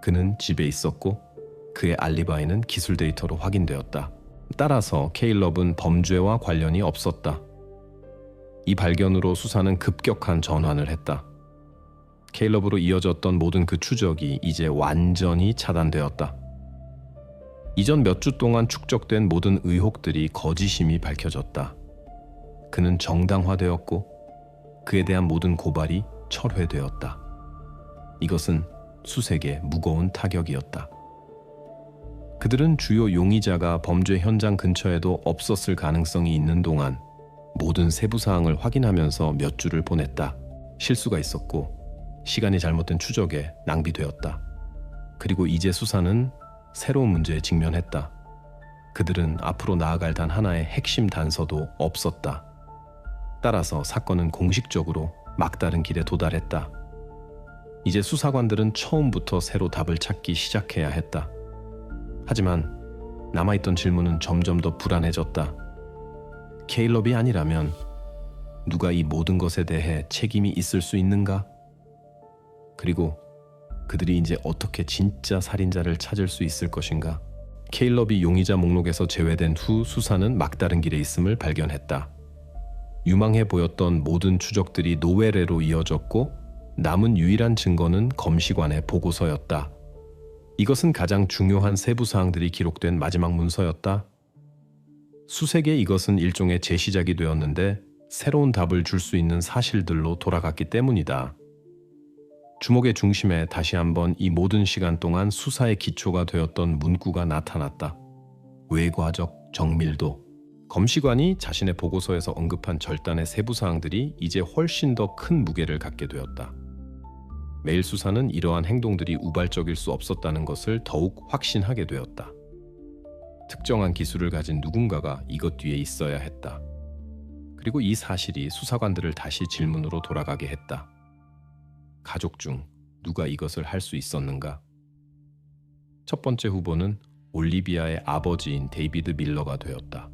Speaker 1: 그는 집에 있었고 그의 알리바이는 기술 데이터로 확인되었다. 따라서 케일럽은 범죄와 관련이 없었다. 이 발견으로 수사는 급격한 전환을 했다. 케일럽으로 이어졌던 모든 그 추적이 이제 완전히 차단되었다. 이전 몇 주 동안 축적된 모든 의혹들이 거짓임이 밝혀졌다. 그는 정당화되었고 그에 대한 모든 고발이 철회되었다. 이것은 수색에 무거운 타격이었다. 그들은 주요 용의자가 범죄 현장 근처에도 없었을 가능성이 있는 동안 모든 세부 사항을 확인하면서 몇 주를 보냈다. 실수가 있었고 시간이 잘못된 추적에 낭비되었다. 그리고 이제 수사는 새로운 문제에 직면했다. 그들은 앞으로 나아갈 단 하나의 핵심 단서도 없었다. 따라서 사건은 공식적으로 막다른 길에 도달했다. 이제 수사관들은 처음부터 새로 답을 찾기 시작해야 했다. 하지만 남아있던 질문은 점점 더 불안해졌다. 케일럽이 아니라면 누가 이 모든 것에 대해 책임이 있을 수 있는가? 그리고 그들이 이제 어떻게 진짜 살인자를 찾을 수 있을 것인가? 케일럽이 용의자 목록에서 제외된 후 수사는 막다른 길에 있음을 발견했다. 유망해 보였던 모든 추적들이 노회례로 이어졌고 남은 유일한 증거는 검시관의 보고서였다. 이것은 가장 중요한 세부 사항들이 기록된 마지막 문서였다. 수색에 이것은 일종의 재시작이 되었는데 새로운 답을 줄 수 있는 사실들로 돌아갔기 때문이다. 주목의 중심에 다시 한번 이 모든 시간 동안 수사의 기초가 되었던 문구가 나타났다. 외과적 정밀도. 검시관이 자신의 보고서에서 언급한 절단의 세부 사항들이 이제 훨씬 더 큰 무게를 갖게 되었다. 매일 수사는 이러한 행동들이 우발적일 수 없었다는 것을 더욱 확신하게 되었다. 특정한 기술을 가진 누군가가 이것 뒤에 있어야 했다. 그리고 이 사실이 수사관들을 다시 질문으로 돌아가게 했다. 가족 중 누가 이것을 할 수 있었는가? 첫 번째 후보는 올리비아의 아버지인 데이비드 밀러가 되었다.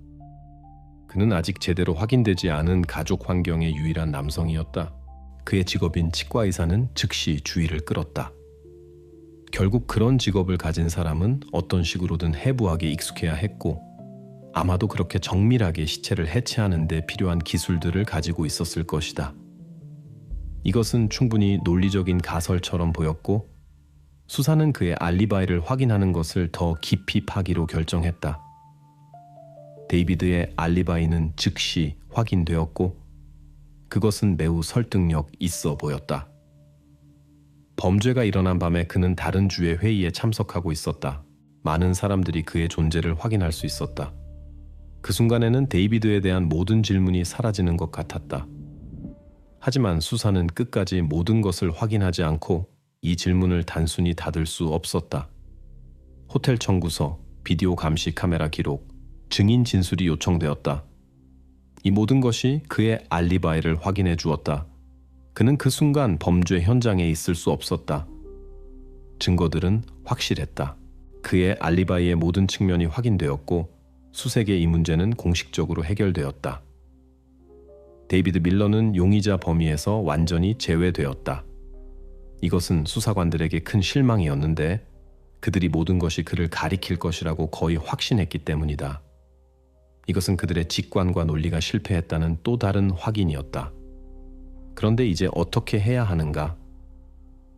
Speaker 1: 그는 아직 제대로 확인되지 않은 가족 환경의 유일한 남성이었다. 그의 직업인 치과의사는 즉시 주의를 끌었다. 결국 그런 직업을 가진 사람은 어떤 식으로든 해부학에 익숙해야 했고 아마도 그렇게 정밀하게 시체를 해체하는 데 필요한 기술들을 가지고 있었을 것이다. 이것은 충분히 논리적인 가설처럼 보였고 수사는 그의 알리바이를 확인하는 것을 더 깊이 파기로 결정했다. 데이비드의 알리바이는 즉시 확인되었고 그것은 매우 설득력 있어 보였다. 범죄가 일어난 밤에 그는 다른 주의 회의에 참석하고 있었다. 많은 사람들이 그의 존재를 확인할 수 있었다. 그 순간에는 데이비드에 대한 모든 질문이 사라지는 것 같았다. 하지만 수사는 끝까지 모든 것을 확인하지 않고 이 질문을 단순히 닫을 수 없었다. 호텔 청구서, 비디오 감시 카메라 기록, 증인 진술이 요청되었다. 이 모든 것이 그의 알리바이를 확인해 주었다. 그는 그 순간 범죄 현장에 있을 수 없었다. 증거들은 확실했다. 그의 알리바이의 모든 측면이 확인되었고 수색의 이 문제는 공식적으로 해결되었다. 데이비드 밀러는 용의자 범위에서 완전히 제외되었다. 이것은 수사관들에게 큰 실망이었는데 그들이 모든 것이 그를 가리킬 것이라고 거의 확신했기 때문이다. 이것은 그들의 직관과 논리가 실패했다는 또 다른 확인이었다. 그런데 이제 어떻게 해야 하는가?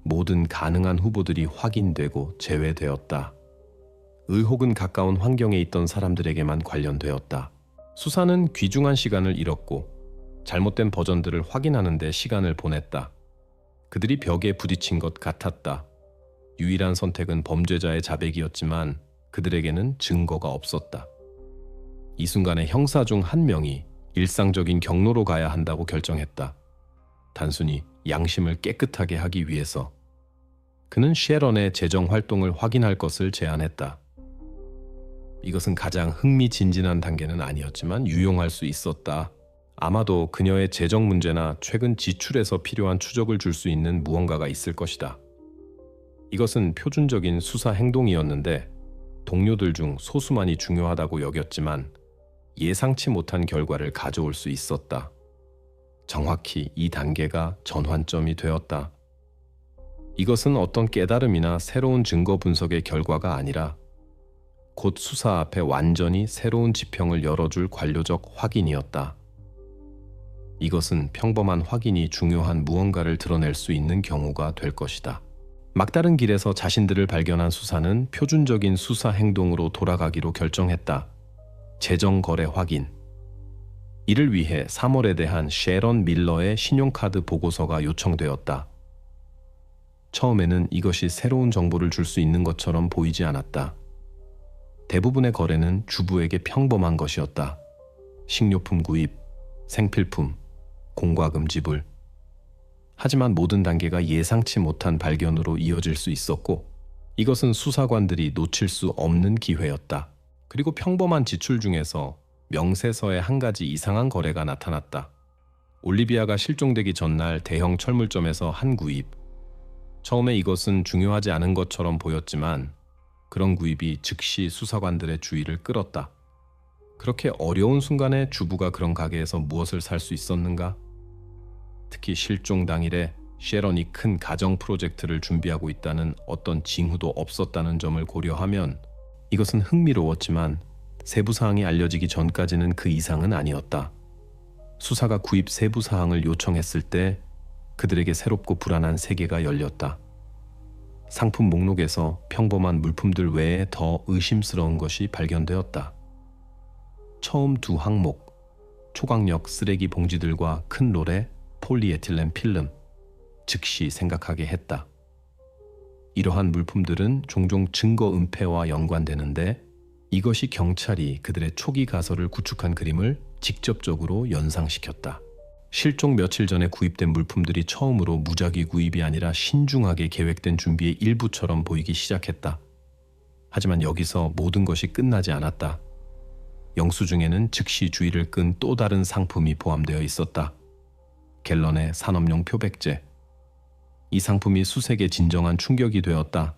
Speaker 1: 모든 가능한 후보들이 확인되고 제외되었다. 의혹은 가까운 환경에 있던 사람들에게만 관련되었다. 수사는 귀중한 시간을 잃었고 잘못된 버전들을 확인하는 데 시간을 보냈다. 그들이 벽에 부딪힌 것 같았다. 유일한 선택은 범죄자의 자백이었지만 그들에게는 증거가 없었다. 이 순간에 형사 중 한 명이 일상적인 경로로 가야 한다고 결정했다. 단순히 양심을 깨끗하게 하기 위해서. 그는 셰런의 재정 활동을 확인할 것을 제안했다. 이것은 가장 흥미진진한 단계는 아니었지만 유용할 수 있었다. 아마도 그녀의 재정 문제나 최근 지출에서 필요한 추적을 줄 수 있는 무언가가 있을 것이다. 이것은 표준적인 수사 행동이었는데 동료들 중 소수만이 중요하다고 여겼지만 예상치 못한 결과를 가져올 수 있었다. 정확히 이 단계가 전환점이 되었다. 이것은 어떤 깨달음이나 새로운 증거 분석의 결과가 아니라 곧 수사 앞에 완전히 새로운 지평을 열어줄 관료적 확인이었다. 이것은 평범한 확인이 중요한 무언가를 드러낼 수 있는 경우가 될 것이다. 막다른 길에서 자신들을 발견한 수사는 표준적인 수사 행동으로 돌아가기로 결정했다. 재정 거래 확인. 이를 위해 3월에 대한 셰런 밀러의 신용카드 보고서가 요청되었다. 처음에는 이것이 새로운 정보를 줄 수 있는 것처럼 보이지 않았다. 대부분의 거래는 주부에게 평범한 것이었다. 식료품 구입, 생필품, 공과금 지불. 하지만 모든 단계가 예상치 못한 발견으로 이어질 수 있었고, 이것은 수사관들이 놓칠 수 없는 기회였다. 그리고 평범한 지출 중에서 명세서에 한 가지 이상한 거래가 나타났다. 올리비아가 실종되기 전날 대형 철물점에서 한 구입. 처음에 이것은 중요하지 않은 것처럼 보였지만 그런 구입이 즉시 수사관들의 주의를 끌었다. 그렇게 어려운 순간에 주부가 그런 가게에서 무엇을 살 수 있었는가? 특히 실종 당일에 셰런이 큰 가정 프로젝트를 준비하고 있다는 어떤 징후도 없었다는 점을 고려하면 이것은 흥미로웠지만 세부 사항이 알려지기 전까지는 그 이상은 아니었다. 수사가 구입 세부 사항을 요청했을 때 그들에게 새롭고 불안한 세계가 열렸다. 상품 목록에서 평범한 물품들 외에 더 의심스러운 것이 발견되었다. 처음 두 항목, 초강력 쓰레기 봉지들과 큰 롤의 폴리에틸렌 필름, 즉시 생각하게 했다. 이러한 물품들은 종종 증거 은폐와 연관되는데 이것이 경찰이 그들의 초기 가설을 구축한 그림을 직접적으로 연상시켰다. 실종 며칠 전에 구입된 물품들이 처음으로 무작위 구입이 아니라 신중하게 계획된 준비의 일부처럼 보이기 시작했다. 하지만 여기서 모든 것이 끝나지 않았다. 영수증에는 즉시 주의를 끈 또 다른 상품이 포함되어 있었다. 갤런의 산업용 표백제. 이 상품이 수색의 진정한 충격이 되었다.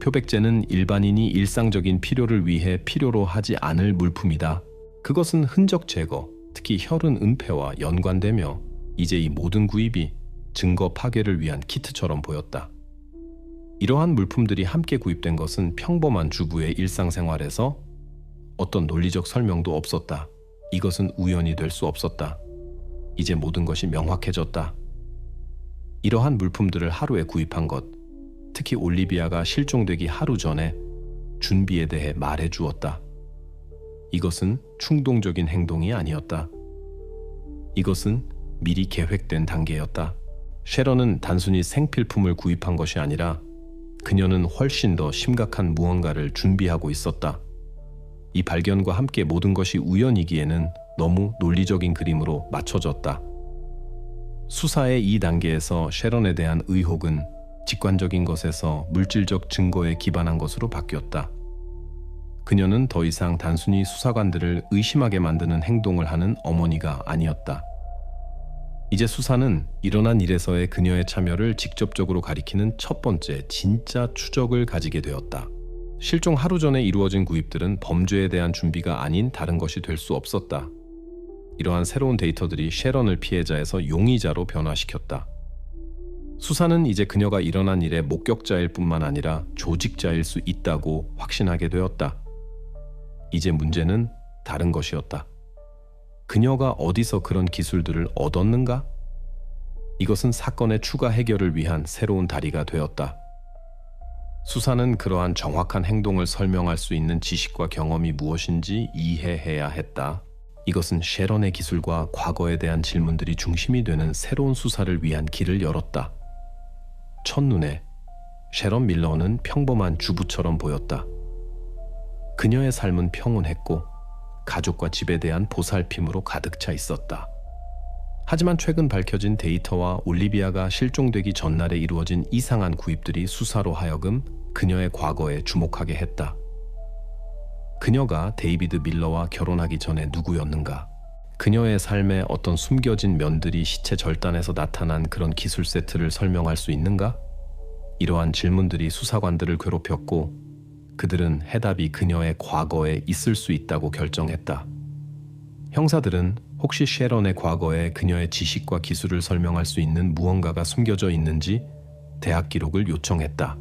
Speaker 1: 표백제는 일반인이 일상적인 필요를 위해 필요로 하지 않을 물품이다. 그것은 흔적 제거, 특히 혈흔 은폐와 연관되며 이제 이 모든 구입이 증거 파괴를 위한 키트처럼 보였다. 이러한 물품들이 함께 구입된 것은 평범한 주부의 일상생활에서 어떤 논리적 설명도 없었다. 이것은 우연이 될 수 없었다. 이제 모든 것이 명확해졌다. 이러한 물품들을 하루에 구입한 것, 특히 올리비아가 실종되기 하루 전에 준비에 대해 말해 주었다. 이것은 충동적인 행동이 아니었다. 이것은 미리 계획된 단계였다. 셰런은 단순히 생필품을 구입한 것이 아니라 그녀는 훨씬 더 심각한 무언가를 준비하고 있었다. 이 발견과 함께 모든 것이 우연이기에는 너무 논리적인 그림으로 맞춰졌다. 수사의 이 단계에서 셰런에 대한 의혹은 직관적인 것에서 물질적 증거에 기반한 것으로 바뀌었다. 그녀는 더 이상 단순히 수사관들을 의심하게 만드는 행동을 하는 어머니가 아니었다. 이제 수사는 일어난 일에서의 그녀의 참여를 직접적으로 가리키는 첫 번째 진짜 추적을 가지게 되었다. 실종 하루 전에 이루어진 구입들은 범죄에 대한 준비가 아닌 다른 것이 될 수 없었다. 이러한 새로운 데이터들이 셰런을 피해자에서 용의자로 변화시켰다. 수사는 이제 그녀가 일어난 일의 목격자일 뿐만 아니라 조직자일 수 있다고 확신하게 되었다. 이제 문제는 다른 것이었다. 그녀가 어디서 그런 기술들을 얻었는가? 이것은 사건의 추가 해결을 위한 새로운 다리가 되었다. 수사는 그러한 정확한 행동을 설명할 수 있는 지식과 경험이 무엇인지 이해해야 했다. 이것은 셰런의 기술과 과거에 대한 질문들이 중심이 되는 새로운 수사를 위한 길을 열었다. 첫눈에 셰런 밀러는 평범한 주부처럼 보였다. 그녀의 삶은 평온했고 가족과 집에 대한 보살핌으로 가득 차 있었다. 하지만 최근 밝혀진 데이터와 올리비아가 실종되기 전날에 이루어진 이상한 구입들이 수사로 하여금 그녀의 과거에 주목하게 했다. 그녀가 데이비드 밀러와 결혼하기 전에 누구였는가? 그녀의 삶에 어떤 숨겨진 면들이 시체 절단에서 나타난 그런 기술 세트를 설명할 수 있는가? 이러한 질문들이 수사관들을 괴롭혔고 그들은 해답이 그녀의 과거에 있을 수 있다고 결정했다. 형사들은 혹시 셰런의 과거에 그녀의 지식과 기술을 설명할 수 있는 무언가가 숨겨져 있는지 대학 기록을 요청했다.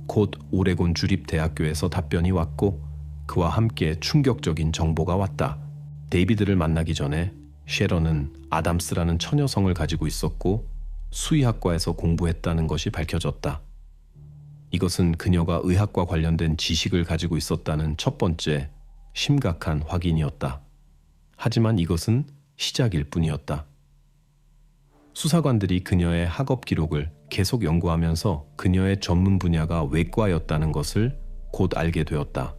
Speaker 1: 곧 오레곤 주립대학교에서 답변이 왔고 그와 함께 충격적인 정보가 왔다. 데이비드를 만나기 전에 셰런은 아담스라는 처녀성을 가지고 있었고 수의학과에서 공부했다는 것이 밝혀졌다. 이것은 그녀가 의학과 관련된 지식을 가지고 있었다는 첫 번째 심각한 확인이었다. 하지만 이것은 시작일 뿐이었다. 수사관들이 그녀의 학업 기록을 계속 연구하면서 그녀의 전문 분야가 외과였다는 것을 곧 알게 되었다.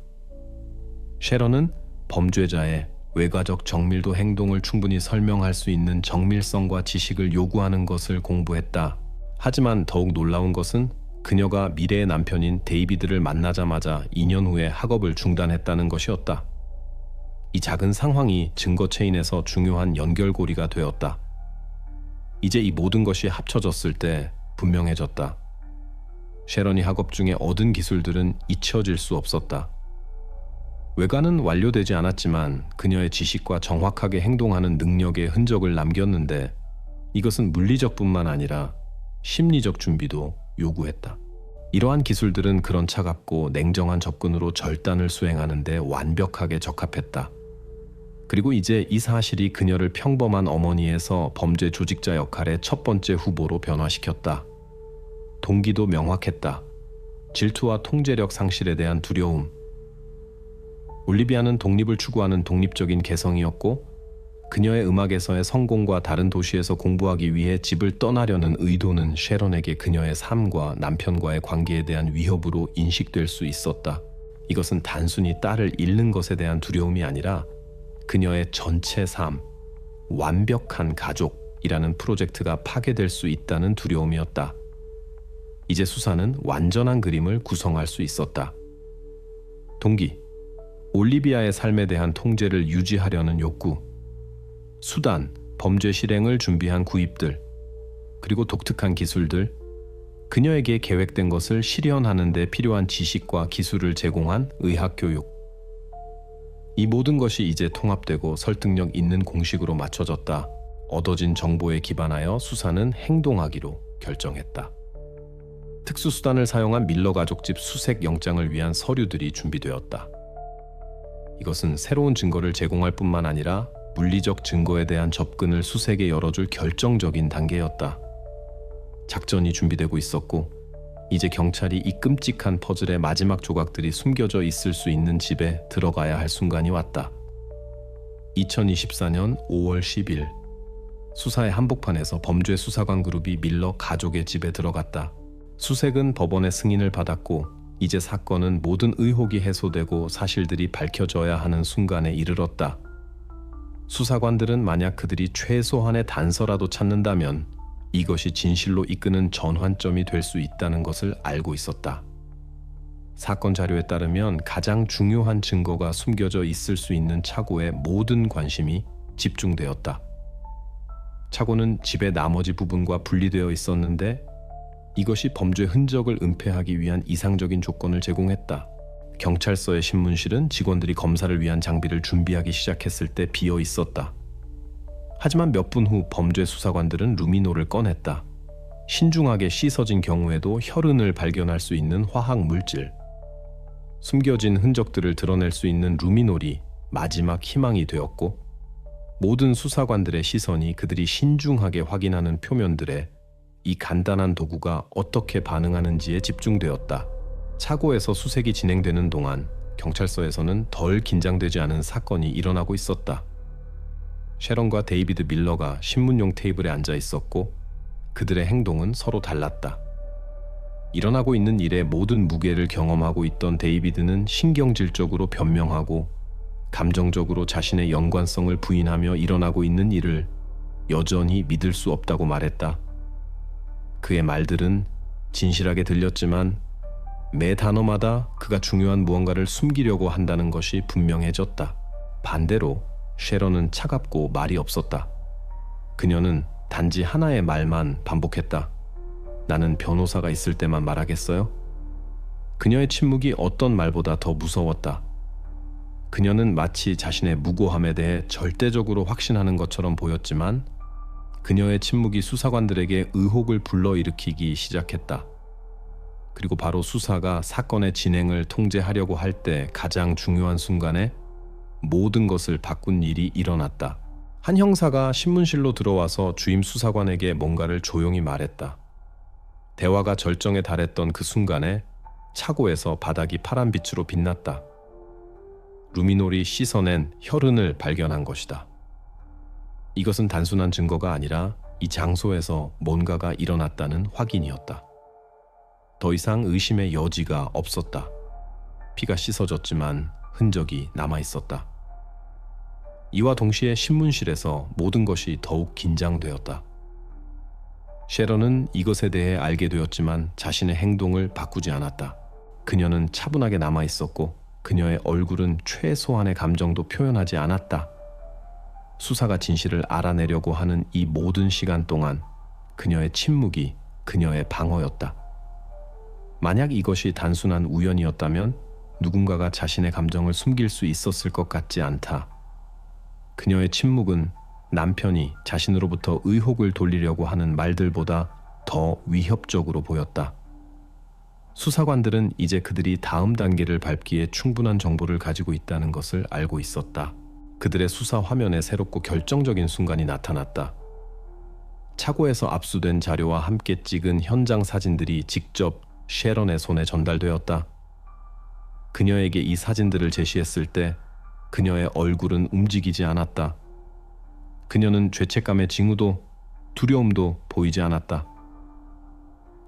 Speaker 1: 셰런은 범죄자의 외과적 정밀도 행동을 충분히 설명할 수 있는 정밀성과 지식을 요구하는 것을 공부했다. 하지만 더욱 놀라운 것은 그녀가 미래의 남편인 데이비드를 만나자마자 2년 후에 학업을 중단했다는 것이었다. 이 작은 상황이 증거 체인에서 중요한 연결고리가 되었다. 이제 이 모든 것이 합쳐졌을 때 분명해졌다. 셰런이 학업 중에 얻은 기술들은 잊혀질 수 없었다. 외과는 완료되지 않았지만 그녀의 지식과 정확하게 행동하는 능력의 흔적을 남겼는데 이것은 물리적뿐만 아니라 심리적 준비도 요구했다. 이러한 기술들은 그런 차갑고 냉정한 접근으로 절단을 수행하는 데 완벽하게 적합했다. 그리고 이제 이 사실이 그녀를 평범한 어머니에서 범죄 조직자 역할의 첫 번째 후보로 변화시켰다. 동기도 명확했다. 질투와 통제력 상실에 대한 두려움. 올리비아는 독립을 추구하는 독립적인 개성이었고 그녀의 음악에서의 성공과 다른 도시에서 공부하기 위해 집을 떠나려는 의도는 셰런에게 그녀의 삶과 남편과의 관계에 대한 위협으로 인식될 수 있었다. 이것은 단순히 딸을 잃는 것에 대한 두려움이 아니라 그녀의 전체 삶, 완벽한 가족이라는 프로젝트가 파괴될 수 있다는 두려움이었다. 이제 수사는 완전한 그림을 구성할 수 있었다. 동기, 올리비아의 삶에 대한 통제를 유지하려는 욕구, 수단, 범죄 실행을 준비한 구입들, 그리고 독특한 기술들, 그녀에게 계획된 것을 실현하는 데 필요한 지식과 기술을 제공한 의학 교육. 이 모든 것이 이제 통합되고 설득력 있는 공식으로 맞춰졌다. 얻어진 정보에 기반하여 수사는 행동하기로 결정했다. 특수수단을 사용한 밀러 가족집 수색 영장을 위한 서류들이 준비되었다. 이것은 새로운 증거를 제공할 뿐만 아니라 물리적 증거에 대한 접근을 수색에 열어줄 결정적인 단계였다. 작전이 준비되고 있었고 이제 경찰이 이 끔찍한 퍼즐의 마지막 조각들이 숨겨져 있을 수 있는 집에 들어가야 할 순간이 왔다. 2024년 5월 10일 수사의 한복판에서 범죄 수사관 그룹이 밀러 가족의 집에 들어갔다. 수색은 법원의 승인을 받았고 이제 사건은 모든 의혹이 해소되고 사실들이 밝혀져야 하는 순간에 이르렀다. 수사관들은 만약 그들이 최소한의 단서라도 찾는다면 이것이 진실로 이끄는 전환점이 될 수 있다는 것을 알고 있었다. 사건 자료에 따르면 가장 중요한 증거가 숨겨져 있을 수 있는 차고에 모든 관심이 집중되었다. 차고는 집의 나머지 부분과 분리되어 있었는데 이것이 범죄 흔적을 은폐하기 위한 이상적인 조건을 제공했다. 경찰서의 신문실은 직원들이 검사를 위한 장비를 준비하기 시작했을 때 비어 있었다. 하지만 몇 분 후 범죄 수사관들은 루미놀을 꺼냈다. 신중하게 씻어진 경우에도 혈흔을 발견할 수 있는 화학 물질. 숨겨진 흔적들을 드러낼 수 있는 루미놀이 마지막 희망이 되었고 모든 수사관들의 시선이 그들이 신중하게 확인하는 표면들에 이 간단한 도구가 어떻게 반응하는지에 집중되었다. 차고에서 수색이 진행되는 동안 경찰서에서는 덜 긴장되지 않은 사건이 일어나고 있었다. 셰런과 데이비드 밀러가 신문용 테이블에 앉아 있었고 그들의 행동은 서로 달랐다. 일어나고 있는 일의 모든 무게를 경험하고 있던 데이비드는 신경질적으로 변명하고 감정적으로 자신의 연관성을 부인하며 일어나고 있는 일을 여전히 믿을 수 없다고 말했다. 그의 말들은 진실하게 들렸지만 매 단어마다 그가 중요한 무언가를 숨기려고 한다는 것이 분명해졌다. 반대로 셰런은 차갑고 말이 없었다. 그녀는 단지 하나의 말만 반복했다. 나는 변호사가 있을 때만 말하겠어요? 그녀의 침묵이 어떤 말보다 더 무서웠다. 그녀는 마치 자신의 무고함에 대해 절대적으로 확신하는 것처럼 보였지만 그녀의 침묵이 수사관들에게 의혹을 불러일으키기 시작했다. 그리고 바로 수사가 사건의 진행을 통제하려고 할 때 가장 중요한 순간에 모든 것을 바꾼 일이 일어났다. 한 형사가 신문실로 들어와서 주임 수사관에게 뭔가를 조용히 말했다. 대화가 절정에 달했던 그 순간에 차고에서 바닥이 파란빛으로 빛났다. 루미놀이 씻어낸 혈흔을 발견한 것이다. 이것은 단순한 증거가 아니라 이 장소에서 뭔가가 일어났다는 확인이었다. 더 이상 의심의 여지가 없었다. 피가 씻어졌지만 흔적이 남아있었다. 이와 동시에 신문실에서 모든 것이 더욱 긴장되었다. 셰런은 이것에 대해 알게 되었지만 자신의 행동을 바꾸지 않았다. 그녀는 차분하게 남아 있었고 그녀의 얼굴은 최소한의 감정도 표현하지 않았다. 수사가 진실을 알아내려고 하는 이 모든 시간 동안 그녀의 침묵이 그녀의 방어였다. 만약 이것이 단순한 우연이었다면 누군가가 자신의 감정을 숨길 수 있었을 것 같지 않다. 그녀의 침묵은 남편이 자신으로부터 의혹을 돌리려고 하는 말들보다 더 위협적으로 보였다. 수사관들은 이제 그들이 다음 단계를 밟기에 충분한 정보를 가지고 있다는 것을 알고 있었다. 그들의 수사 화면에 새롭고 결정적인 순간이 나타났다. 차고에서 압수된 자료와 함께 찍은 현장 사진들이 직접 셰런의 손에 전달되었다. 그녀에게 이 사진들을 제시했을 때 그녀의 얼굴은 움직이지 않았다. 그녀는 죄책감의 징후도 두려움도 보이지 않았다.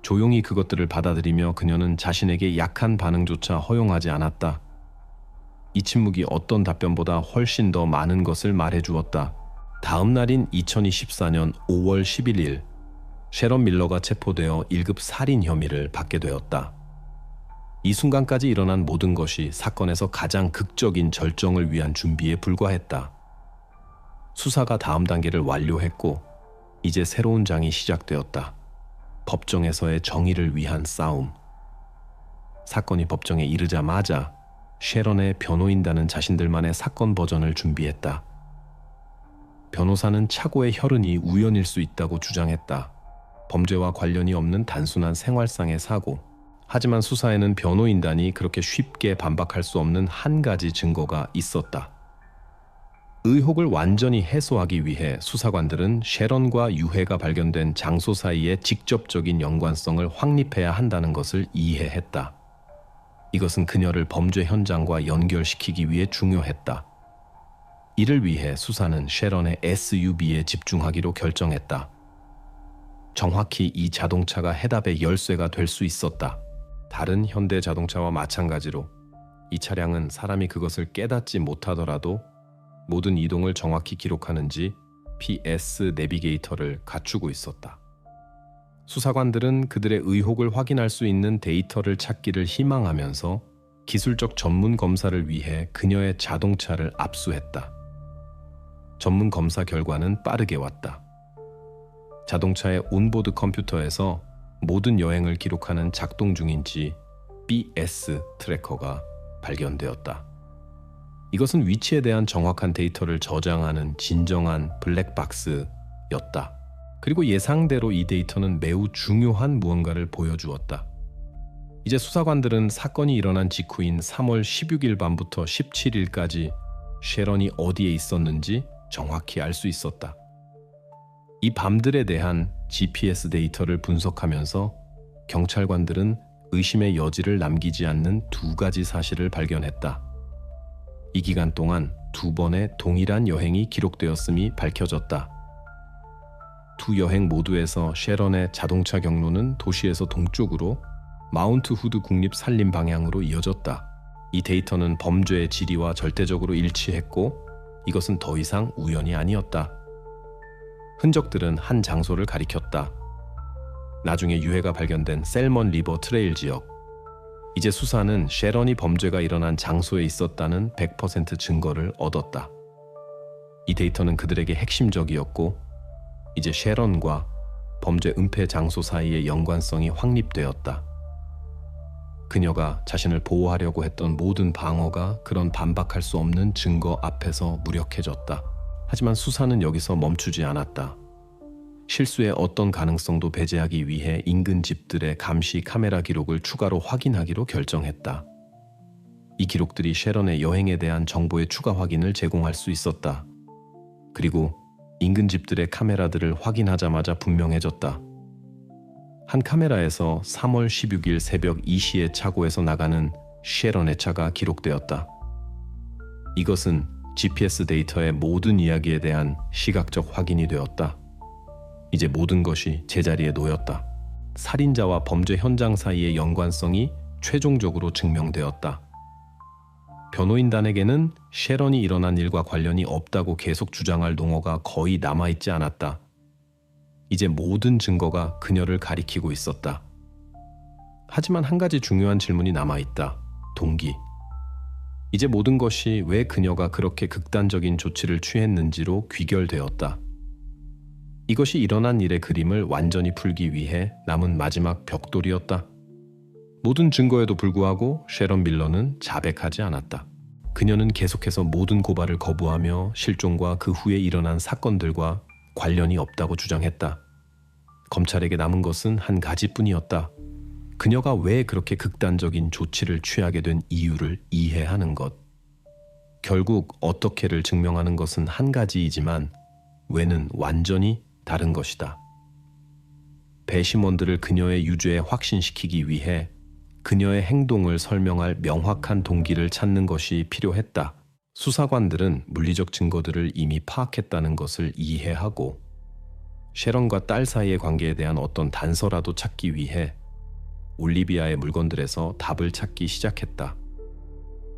Speaker 1: 조용히 그것들을 받아들이며 그녀는 자신에게 약한 반응조차 허용하지 않았다. 이 침묵이 어떤 답변보다 훨씬 더 많은 것을 말해주었다. 다음 날인 2024년 5월 11일, 셰런 밀러가 체포되어 1급 살인 혐의를 받게 되었다. 이 순간까지 일어난 모든 것이 사건에서 가장 극적인 절정을 위한 준비에 불과했다. 수사가 다음 단계를 완료했고 이제 새로운 장이 시작되었다. 법정에서의 정의를 위한 싸움. 사건이 법정에 이르자마자 셰런의 변호인단은 자신들만의 사건 버전을 준비했다. 변호사는 차고의 혈흔이 우연일 수 있다고 주장했다. 범죄와 관련이 없는 단순한 생활상의 사고. 하지만 수사에는 변호인단이 그렇게 쉽게 반박할 수 없는 한 가지 증거가 있었다. 의혹을 완전히 해소하기 위해 수사관들은 셰런과 유해가 발견된 장소 사이의 직접적인 연관성을 확립해야 한다는 것을 이해했다. 이것은 그녀를 범죄 현장과 연결시키기 위해 중요했다. 이를 위해 수사는 셰런의 SUV에 집중하기로 결정했다. 정확히 이 자동차가 해답의 열쇠가 될 수 있었다. 다른 현대 자동차와 마찬가지로 이 차량은 사람이 그것을 깨닫지 못하더라도 모든 이동을 정확히 기록하는지 PS 내비게이터를 갖추고 있었다. 수사관들은 그들의 의혹을 확인할 수 있는 데이터를 찾기를 희망하면서 기술적 전문 검사를 위해 그녀의 자동차를 압수했다. 전문 검사 결과는 빠르게 왔다. 자동차의 온보드 컴퓨터에서 모든 여행을 기록하는 작동 중인지 BS 트래커가 발견되었다. 이것은 위치에 대한 정확한 데이터를 저장하는 진정한 블랙박스였다. 그리고 예상대로 이 데이터는 매우 중요한 무언가를 보여주었다. 이제 수사관들은 사건이 일어난 직후인 3월 16일 밤부터 17일까지 셰런이 어디에 있었는지 정확히 알 수 있었다. 이 밤들에 대한 GPS 데이터를 분석하면서 경찰관들은 의심의 여지를 남기지 않는 두 가지 사실을 발견했다. 이 기간 동안 2번의 동일한 여행이 기록되었음이 밝혀졌다. 두 여행 모두에서 셰런의 자동차 경로는 도시에서 동쪽으로 마운트 후드 국립 산림 방향으로 이어졌다. 이 데이터는 범죄의 지리와 절대적으로 일치했고 이것은 더 이상 우연이 아니었다. 흔적들은 한 장소를 가리켰다. 나중에 유해가 발견된 셀먼 리버 트레일 지역. 이제 수사는 셰런이 범죄가 일어난 장소에 있었다는 100% 증거를 얻었다. 이 데이터는 그들에게 핵심적이었고 이제 셰런과 범죄 은폐 장소 사이의 연관성이 확립되었다. 그녀가 자신을 보호하려고 했던 모든 방어가 그런 반박할 수 없는 증거 앞에서 무력해졌다. 하지만 수사는 여기서 멈추지 않았다. 실수의 어떤 가능성도 배제하기 위해 인근 집들의 감시 카메라 기록을 추가로 확인하기로 결정했다. 이 기록들이 셰런의 여행에 대한 정보의 추가 확인을 제공할 수 있었다. 그리고 인근 집들의 카메라들을 확인하자마자 분명해졌다. 한 카메라에서 3월 16일 새벽 2시에 차고에서 나가는 셰런의 차가 기록되었다. 이것은 GPS 데이터의 모든 이야기에 대한 시각적 확인이 되었다. 이제 모든 것이 제자리에 놓였다. 살인자와 범죄 현장 사이의 연관성이 최종적으로 증명되었다. 변호인단에게는 셰런이 일어난 일과 관련이 없다고 계속 주장할 농어가 거의 남아있지 않았다. 이제 모든 증거가 그녀를 가리키고 있었다. 하지만 한 가지 중요한 질문이 남아있다. 동기. 이제 모든 것이 왜 그녀가 그렇게 극단적인 조치를 취했는지로 귀결되었다. 이것이 일어난 일의 그림을 완전히 풀기 위해 남은 마지막 벽돌이었다. 모든 증거에도 불구하고 셰런 밀러는 자백하지 않았다. 그녀는 계속해서 모든 고발을 거부하며 실종과 그 후에 일어난 사건들과 관련이 없다고 주장했다. 검찰에게 남은 것은 한 가지뿐이었다. 그녀가 왜 그렇게 극단적인 조치를 취하게 된 이유를 이해하는 것. 결국 어떻게를 증명하는 것은 한 가지이지만 왜는 완전히 다른 것이다. 배심원들을 그녀의 유죄에 확신시키기 위해 그녀의 행동을 설명할 명확한 동기를 찾는 것이 필요했다. 수사관들은 물리적 증거들을 이미 파악했다는 것을 이해하고 셰런과 딸 사이의 관계에 대한 어떤 단서라도 찾기 위해 올리비아의 물건들에서 답을 찾기 시작했다.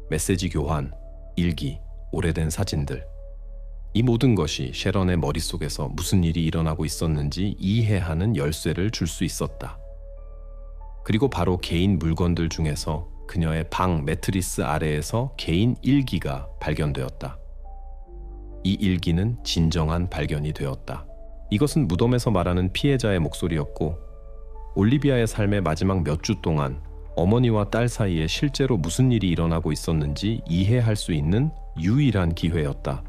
Speaker 1: 메시지 교환, 일기, 오래된 사진들. 이 모든 것이 셰런의 머릿속에서 무슨 일이 일어나고 있었는지 이해하는 열쇠를 줄 수 있었다. 그리고 바로 개인 물건들 중에서 그녀의 방 매트리스 아래에서 개인 일기가 발견되었다. 이 일기는 진정한 발견이 되었다. 이것은 무덤에서 말하는 피해자의 목소리였고 올리비아의 삶의 마지막 몇 주 동안 어머니와 딸 사이에 실제로 무슨 일이 일어나고 있었는지 이해할 수 있는 유일한 기회였다.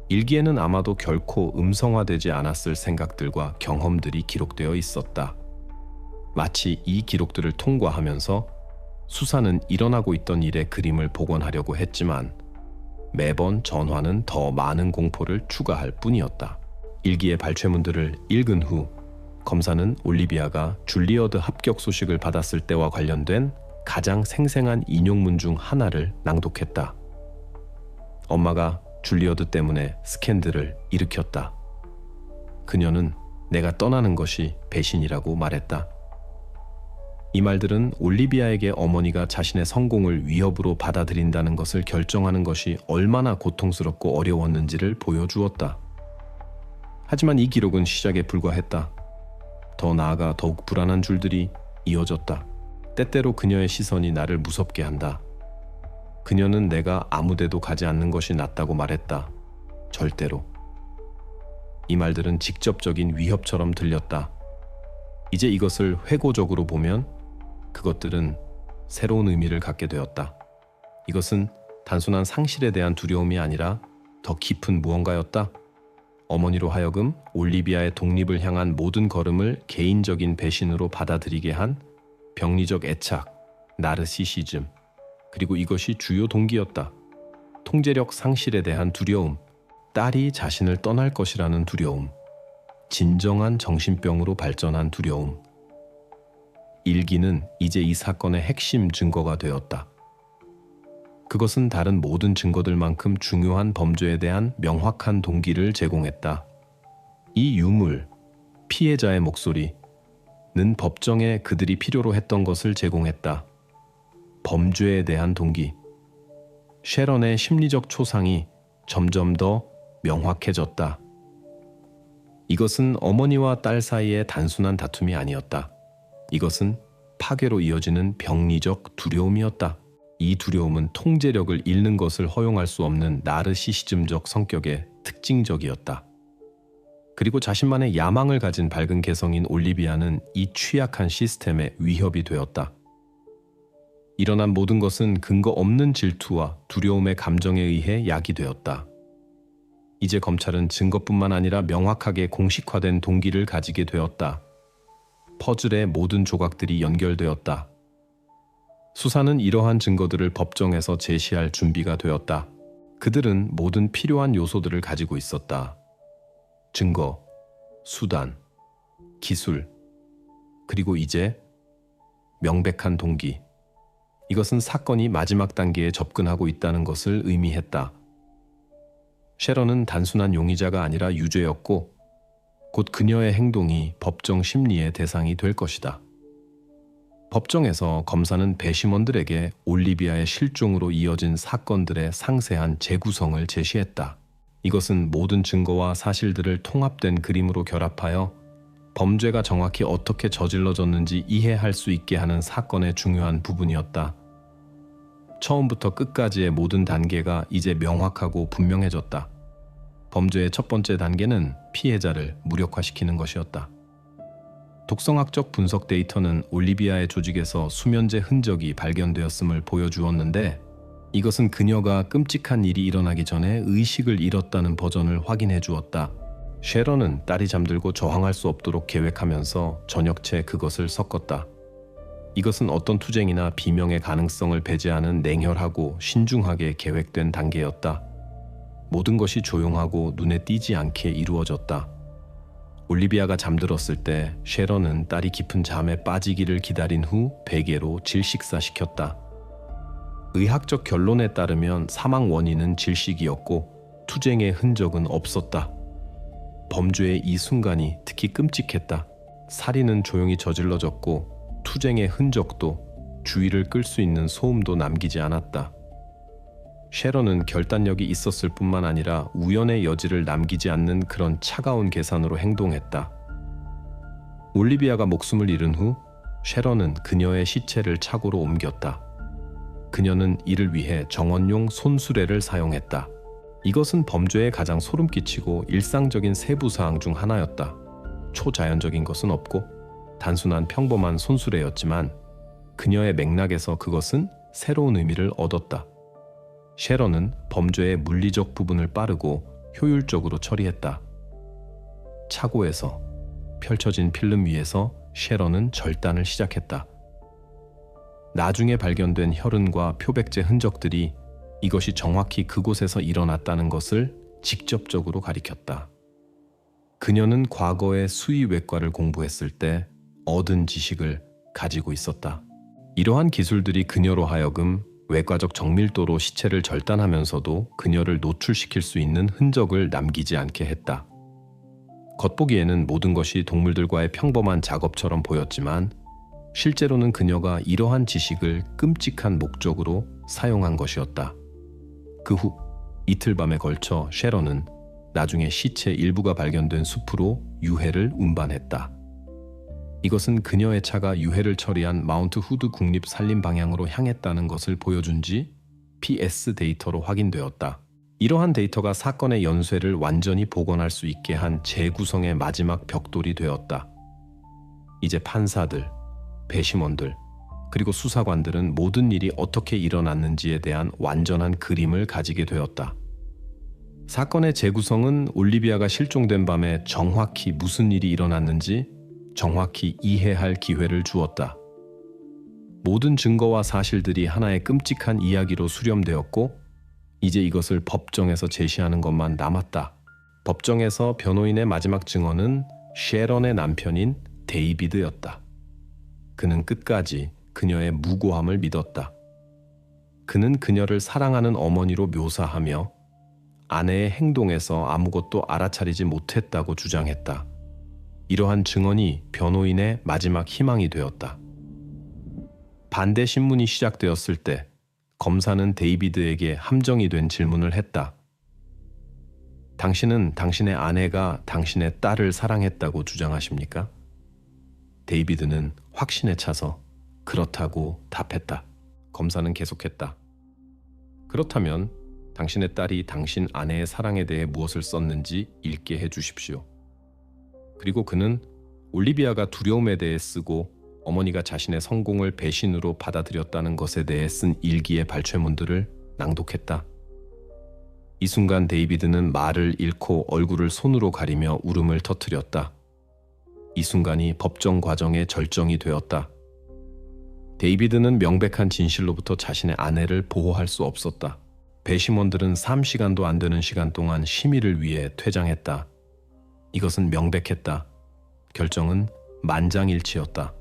Speaker 1: 일기에는 아마도 결코 음성화되지 않았을 생각들과 경험들이 기록되어 있었다. 마치 이 기록들을 통과하면서 수사는 일어나고 있던 일의 그림을 복원하려고 했지만 매번 전화는 더 많은 공포를 추가할 뿐이었다. 일기의 발췌문들을 읽은 후 검사는 올리비아가 줄리어드 합격 소식을 받았을 때와 관련된 가장 생생한 인용문 중 하나를 낭독했다. 엄마가 줄리어드 때문에 스캔들을 일으켰다. 그녀는 내가 떠나는 것이 배신이라고 말했다. 이 말들은 올리비아에게 어머니가 자신의 성공을 위협으로 받아들인다는 것을 결정하는 것이 얼마나 고통스럽고 어려웠는지를 보여주었다. 하지만 이 기록은 시작에 불과했다. 더 나아가 더욱 불안한 줄들이 이어졌다. 때때로 그녀의 시선이 나를 무섭게 한다. 그녀는 내가 아무데도 가지 않는 것이 낫다고 말했다. 절대로. 이 말들은 직접적인 위협처럼 들렸다. 이제 이것을 회고적으로 보면 그것들은 새로운 의미를 갖게 되었다. 이것은 단순한 상실에 대한 두려움이 아니라 더 깊은 무언가였다. 어머니로 하여금 올리비아의 독립을 향한 모든 걸음을 개인적인 배신으로 받아들이게 한 병리적 애착, 나르시시즘, 그리고 이것이 주요 동기였다. 통제력 상실에 대한 두려움, 딸이 자신을 떠날 것이라는 두려움, 진정한 정신병으로 발전한 두려움. 일기는 이제 이 사건의 핵심 증거가 되었다. 그것은 다른 모든 증거들만큼 중요한 범죄에 대한 명확한 동기를 제공했다. 이 유물, 피해자의 목소리는 법정에 그들이 필요로 했던 것을 제공했다. 범죄에 대한 동기. 셰런의 심리적 초상이 점점 더 명확해졌다. 이것은 어머니와 딸 사이의 단순한 다툼이 아니었다. 이것은 파괴로 이어지는 병리적 두려움이었다. 이 두려움은 통제력을 잃는 것을 허용할 수 없는 나르시시즘적 성격의 특징적이었다. 그리고 자신만의 야망을 가진 밝은 개성인 올리비아는 이 취약한 시스템의 위협이 되었다. 일어난 모든 것은 근거 없는 질투와 두려움의 감정에 의해 야기되었다. 이제 검찰은 증거뿐만 아니라 명확하게 공식화된 동기를 가지게 되었다. 퍼즐의 모든 조각들이 연결되었다. 수사는 이러한 증거들을 법정에서 제시할 준비가 되었다. 그들은 모든 필요한 요소들을 가지고 있었다. 증거, 수단, 기술, 그리고 이제 명백한 동기. 이것은 사건이 마지막 단계에 접근하고 있다는 것을 의미했다. 셰런은 단순한 용의자가 아니라 유죄였고 곧 그녀의 행동이 법정 심리의 대상이 될 것이다. 법정에서 검사는 배심원들에게 올리비아의 실종으로 이어진 사건들의 상세한 재구성을 제시했다. 이것은 모든 증거와 사실들을 통합된 그림으로 결합하여 범죄가 정확히 어떻게 저질러졌는지 이해할 수 있게 하는 사건의 중요한 부분이었다. 처음부터 끝까지의 모든 단계가 이제 명확하고 분명해졌다. 범죄의 첫 번째 단계는 피해자를 무력화시키는 것이었다. 독성학적 분석 데이터는 올리비아의 조직에서 수면제 흔적이 발견되었음을 보여주었는데, 이것은 그녀가 끔찍한 일이 일어나기 전에 의식을 잃었다는 버전을 확인해 주었다. 셰런은 딸이 잠들고 저항할 수 없도록 계획하면서 저녁채 그것을 섞었다. 이것은 어떤 투쟁이나 비명의 가능성을 배제하는 냉혈하고 신중하게 계획된 단계였다. 모든 것이 조용하고 눈에 띄지 않게 이루어졌다. 올리비아가 잠들었을 때 셰런은 딸이 깊은 잠에 빠지기를 기다린 후 베개로 질식사시켰다. 의학적 결론에 따르면 사망 원인은 질식이었고 투쟁의 흔적은 없었다. 범죄의 이 순간이 특히 끔찍했다. 살인은 조용히 저질러졌고 투쟁의 흔적도 주의를 끌 수 있는 소음도 남기지 않았다. 셰런은 결단력이 있었을 뿐만 아니라 우연의 여지를 남기지 않는 그런 차가운 계산으로 행동했다. 올리비아가 목숨을 잃은 후 셰런은 그녀의 시체를 차고로 옮겼다. 그녀는 이를 위해 정원용 손수레를 사용했다. 이것은 범죄에 가장 소름 끼치고 일상적인 세부 사항 중 하나였다. 초자연적인 것은 없고 단순한 평범한 손수레였지만 그녀의 맥락에서 그것은 새로운 의미를 얻었다. 셰런은 범죄의 물리적 부분을 빠르고 효율적으로 처리했다. 차고에서 펼쳐진 필름 위에서 셰런은 절단을 시작했다. 나중에 발견된 혈흔과 표백제 흔적들이 이것이 정확히 그곳에서 일어났다는 것을 직접적으로 가리켰다. 그녀는 과거에 수의외과를 공부했을 때 얻은 지식을 가지고 있었다. 이러한 기술들이 그녀로 하여금 외과적 정밀도로 시체를 절단하면서도 그녀를 노출시킬 수 있는 흔적을 남기지 않게 했다. 겉보기에는 모든 것이 동물들과의 평범한 작업처럼 보였지만 실제로는 그녀가 이러한 지식을 끔찍한 목적으로 사용한 것이었다. 그 후 이틀 밤에 걸쳐 셰런은 나중에 시체 일부가 발견된 숲으로 유해를 운반했다. 이것은 그녀의 차가 유해를 처리한 마운트 후드 국립 산림 방향으로 향했다는 것을 보여준 GPS 데이터로 확인되었다. 이러한 데이터가 사건의 연쇄를 완전히 복원할 수 있게 한 재구성의 마지막 벽돌이 되었다. 이제 판사들, 배심원들, 그리고 수사관들은 모든 일이 어떻게 일어났는지에 대한 완전한 그림을 가지게 되었다. 사건의 재구성은 올리비아가 실종된 밤에 정확히 무슨 일이 일어났는지 정확히 이해할 기회를 주었다. 모든 증거와 사실들이 하나의 끔찍한 이야기로 수렴되었고 이제 이것을 법정에서 제시하는 것만 남았다. 법정에서 변호인의 마지막 증언은 셰런의 남편인 데이비드였다. 그는 끝까지 그녀의 무고함을 믿었다. 그는 그녀를 사랑하는 어머니로 묘사하며 아내의 행동에서 아무것도 알아차리지 못했다고 주장했다. 이러한 증언이 변호인의 마지막 희망이 되었다. 반대 신문이 시작되었을 때 검사는 데이비드에게 함정이 된 질문을 했다. 당신은 당신의 아내가 당신의 딸을 사랑했다고 주장하십니까? 데이비드는 확신에 차서 그렇다고 답했다. 검사는 계속했다. 그렇다면 당신의 딸이 당신 아내의 사랑에 대해 무엇을 썼는지 읽게 해주십시오. 그리고 그는 올리비아가 두려움에 대해 쓰고 어머니가 자신의 성공을 배신으로 받아들였다는 것에 대해 쓴 일기의 발췌문들을 낭독했다. 이 순간 데이비드는 말을 잃고 얼굴을 손으로 가리며 울음을 터뜨렸다. 이 순간이 법정 과정의 절정이 되었다. 데이비드는 명백한 진실로부터 자신의 아내를 보호할 수 없었다. 배심원들은 3시간도 안 되는 시간 동안 심의를 위해 퇴장했다. 이것은 명백했다. 결정은 만장일치였다.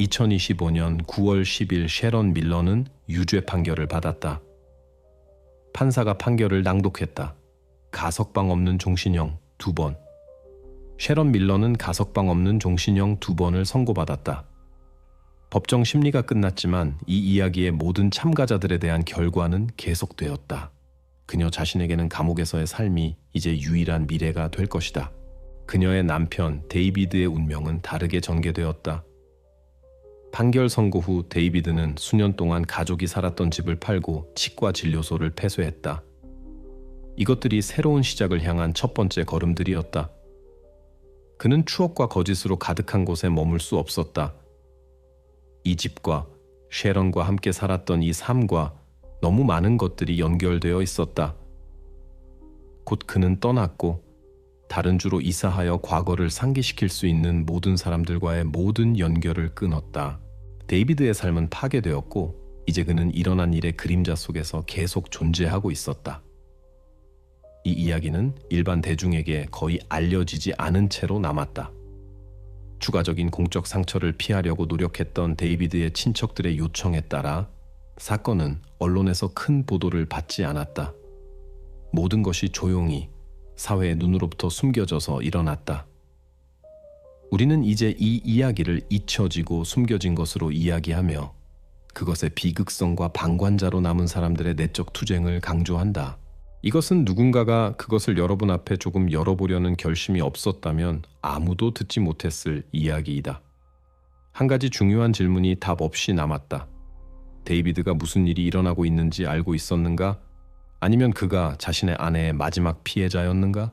Speaker 1: 2025년 9월 10일 셰런 밀러는 유죄 판결을 받았다. 판사가 판결을 낭독했다. 가석방 없는 종신형 2번. 셰런 밀러는 가석방 없는 종신형 2번을 선고받았다. 법정 심리가 끝났지만 이 이야기의 모든 참가자들에 대한 결과는 계속되었다. 그녀 자신에게는 감옥에서의 삶이 이제 유일한 미래가 될 것이다. 그녀의 남편 데이비드의 운명은 다르게 전개되었다. 판결 선고 후 데이비드는 수년 동안 가족이 살았던 집을 팔고 치과 진료소를 폐쇄했다. 이것들이 새로운 시작을 향한 첫 번째 걸음들이었다. 그는 추억과 거짓으로 가득한 곳에 머물 수 없었다. 이 집과 쉐런과 함께 살았던 이 삶과 너무 많은 것들이 연결되어 있었다. 곧 그는 떠났고 다른 주로 이사하여 과거를 상기시킬 수 있는 모든 사람들과의 모든 연결을 끊었다. 데이비드의 삶은 파괴되었고 이제 그는 일어난 일의 그림자 속에서 계속 존재하고 있었다. 이 이야기는 일반 대중에게 거의 알려지지 않은 채로 남았다. 추가적인 공적 상처를 피하려고 노력했던 데이비드의 친척들의 요청에 따라 사건은 언론에서 큰 보도를 받지 않았다. 모든 것이 조용히 사회의 눈으로부터 숨겨져서 일어났다. 우리는 이제 이 이야기를 잊혀지고 숨겨진 것으로 이야기하며 그것의 비극성과 방관자로 남은 사람들의 내적 투쟁을 강조한다. 이것은 누군가가 그것을 여러분 앞에 조금 열어보려는 결심이 없었다면 아무도 듣지 못했을 이야기이다. 한 가지 중요한 질문이 답 없이 남았다. 데이비드가 무슨 일이 일어나고 있는지 알고 있었는가? 아니면 그가 자신의 아내의 마지막 피해자였는가?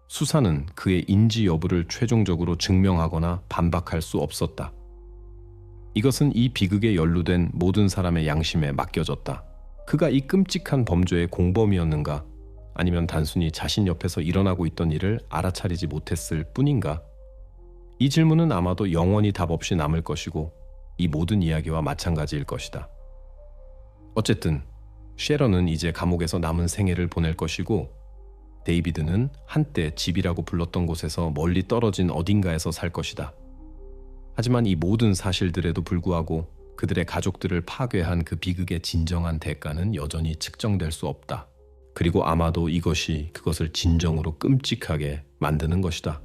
Speaker 1: 수사는 그의 인지 여부를 최종적으로 증명하거나 반박할 수 없었다. 이것은 이 비극에 연루된 모든 사람의 양심에 맡겨졌다. 그가 이 끔찍한 범죄의 공범이었는가? 아니면 단순히 자신 옆에서 일어나고 있던 일을 알아차리지 못했을 뿐인가? 이 질문은 아마도 영원히 답 없이 남을 것이고 이 모든 이야기와 마찬가지일 것이다. 어쨌든 쉐런은 이제 감옥에서 남은 생애를 보낼 것이고 데이비드는 한때 집이라고 불렀던 곳에서 멀리 떨어진 어딘가에서 살 것이다. 하지만 이 모든 사실들에도 불구하고 그들의 가족들을 파괴한 그 비극의 진정한 대가는 여전히 측정될 수 없다. 그리고 아마도 이것이 그것을 진정으로 끔찍하게 만드는 것이다.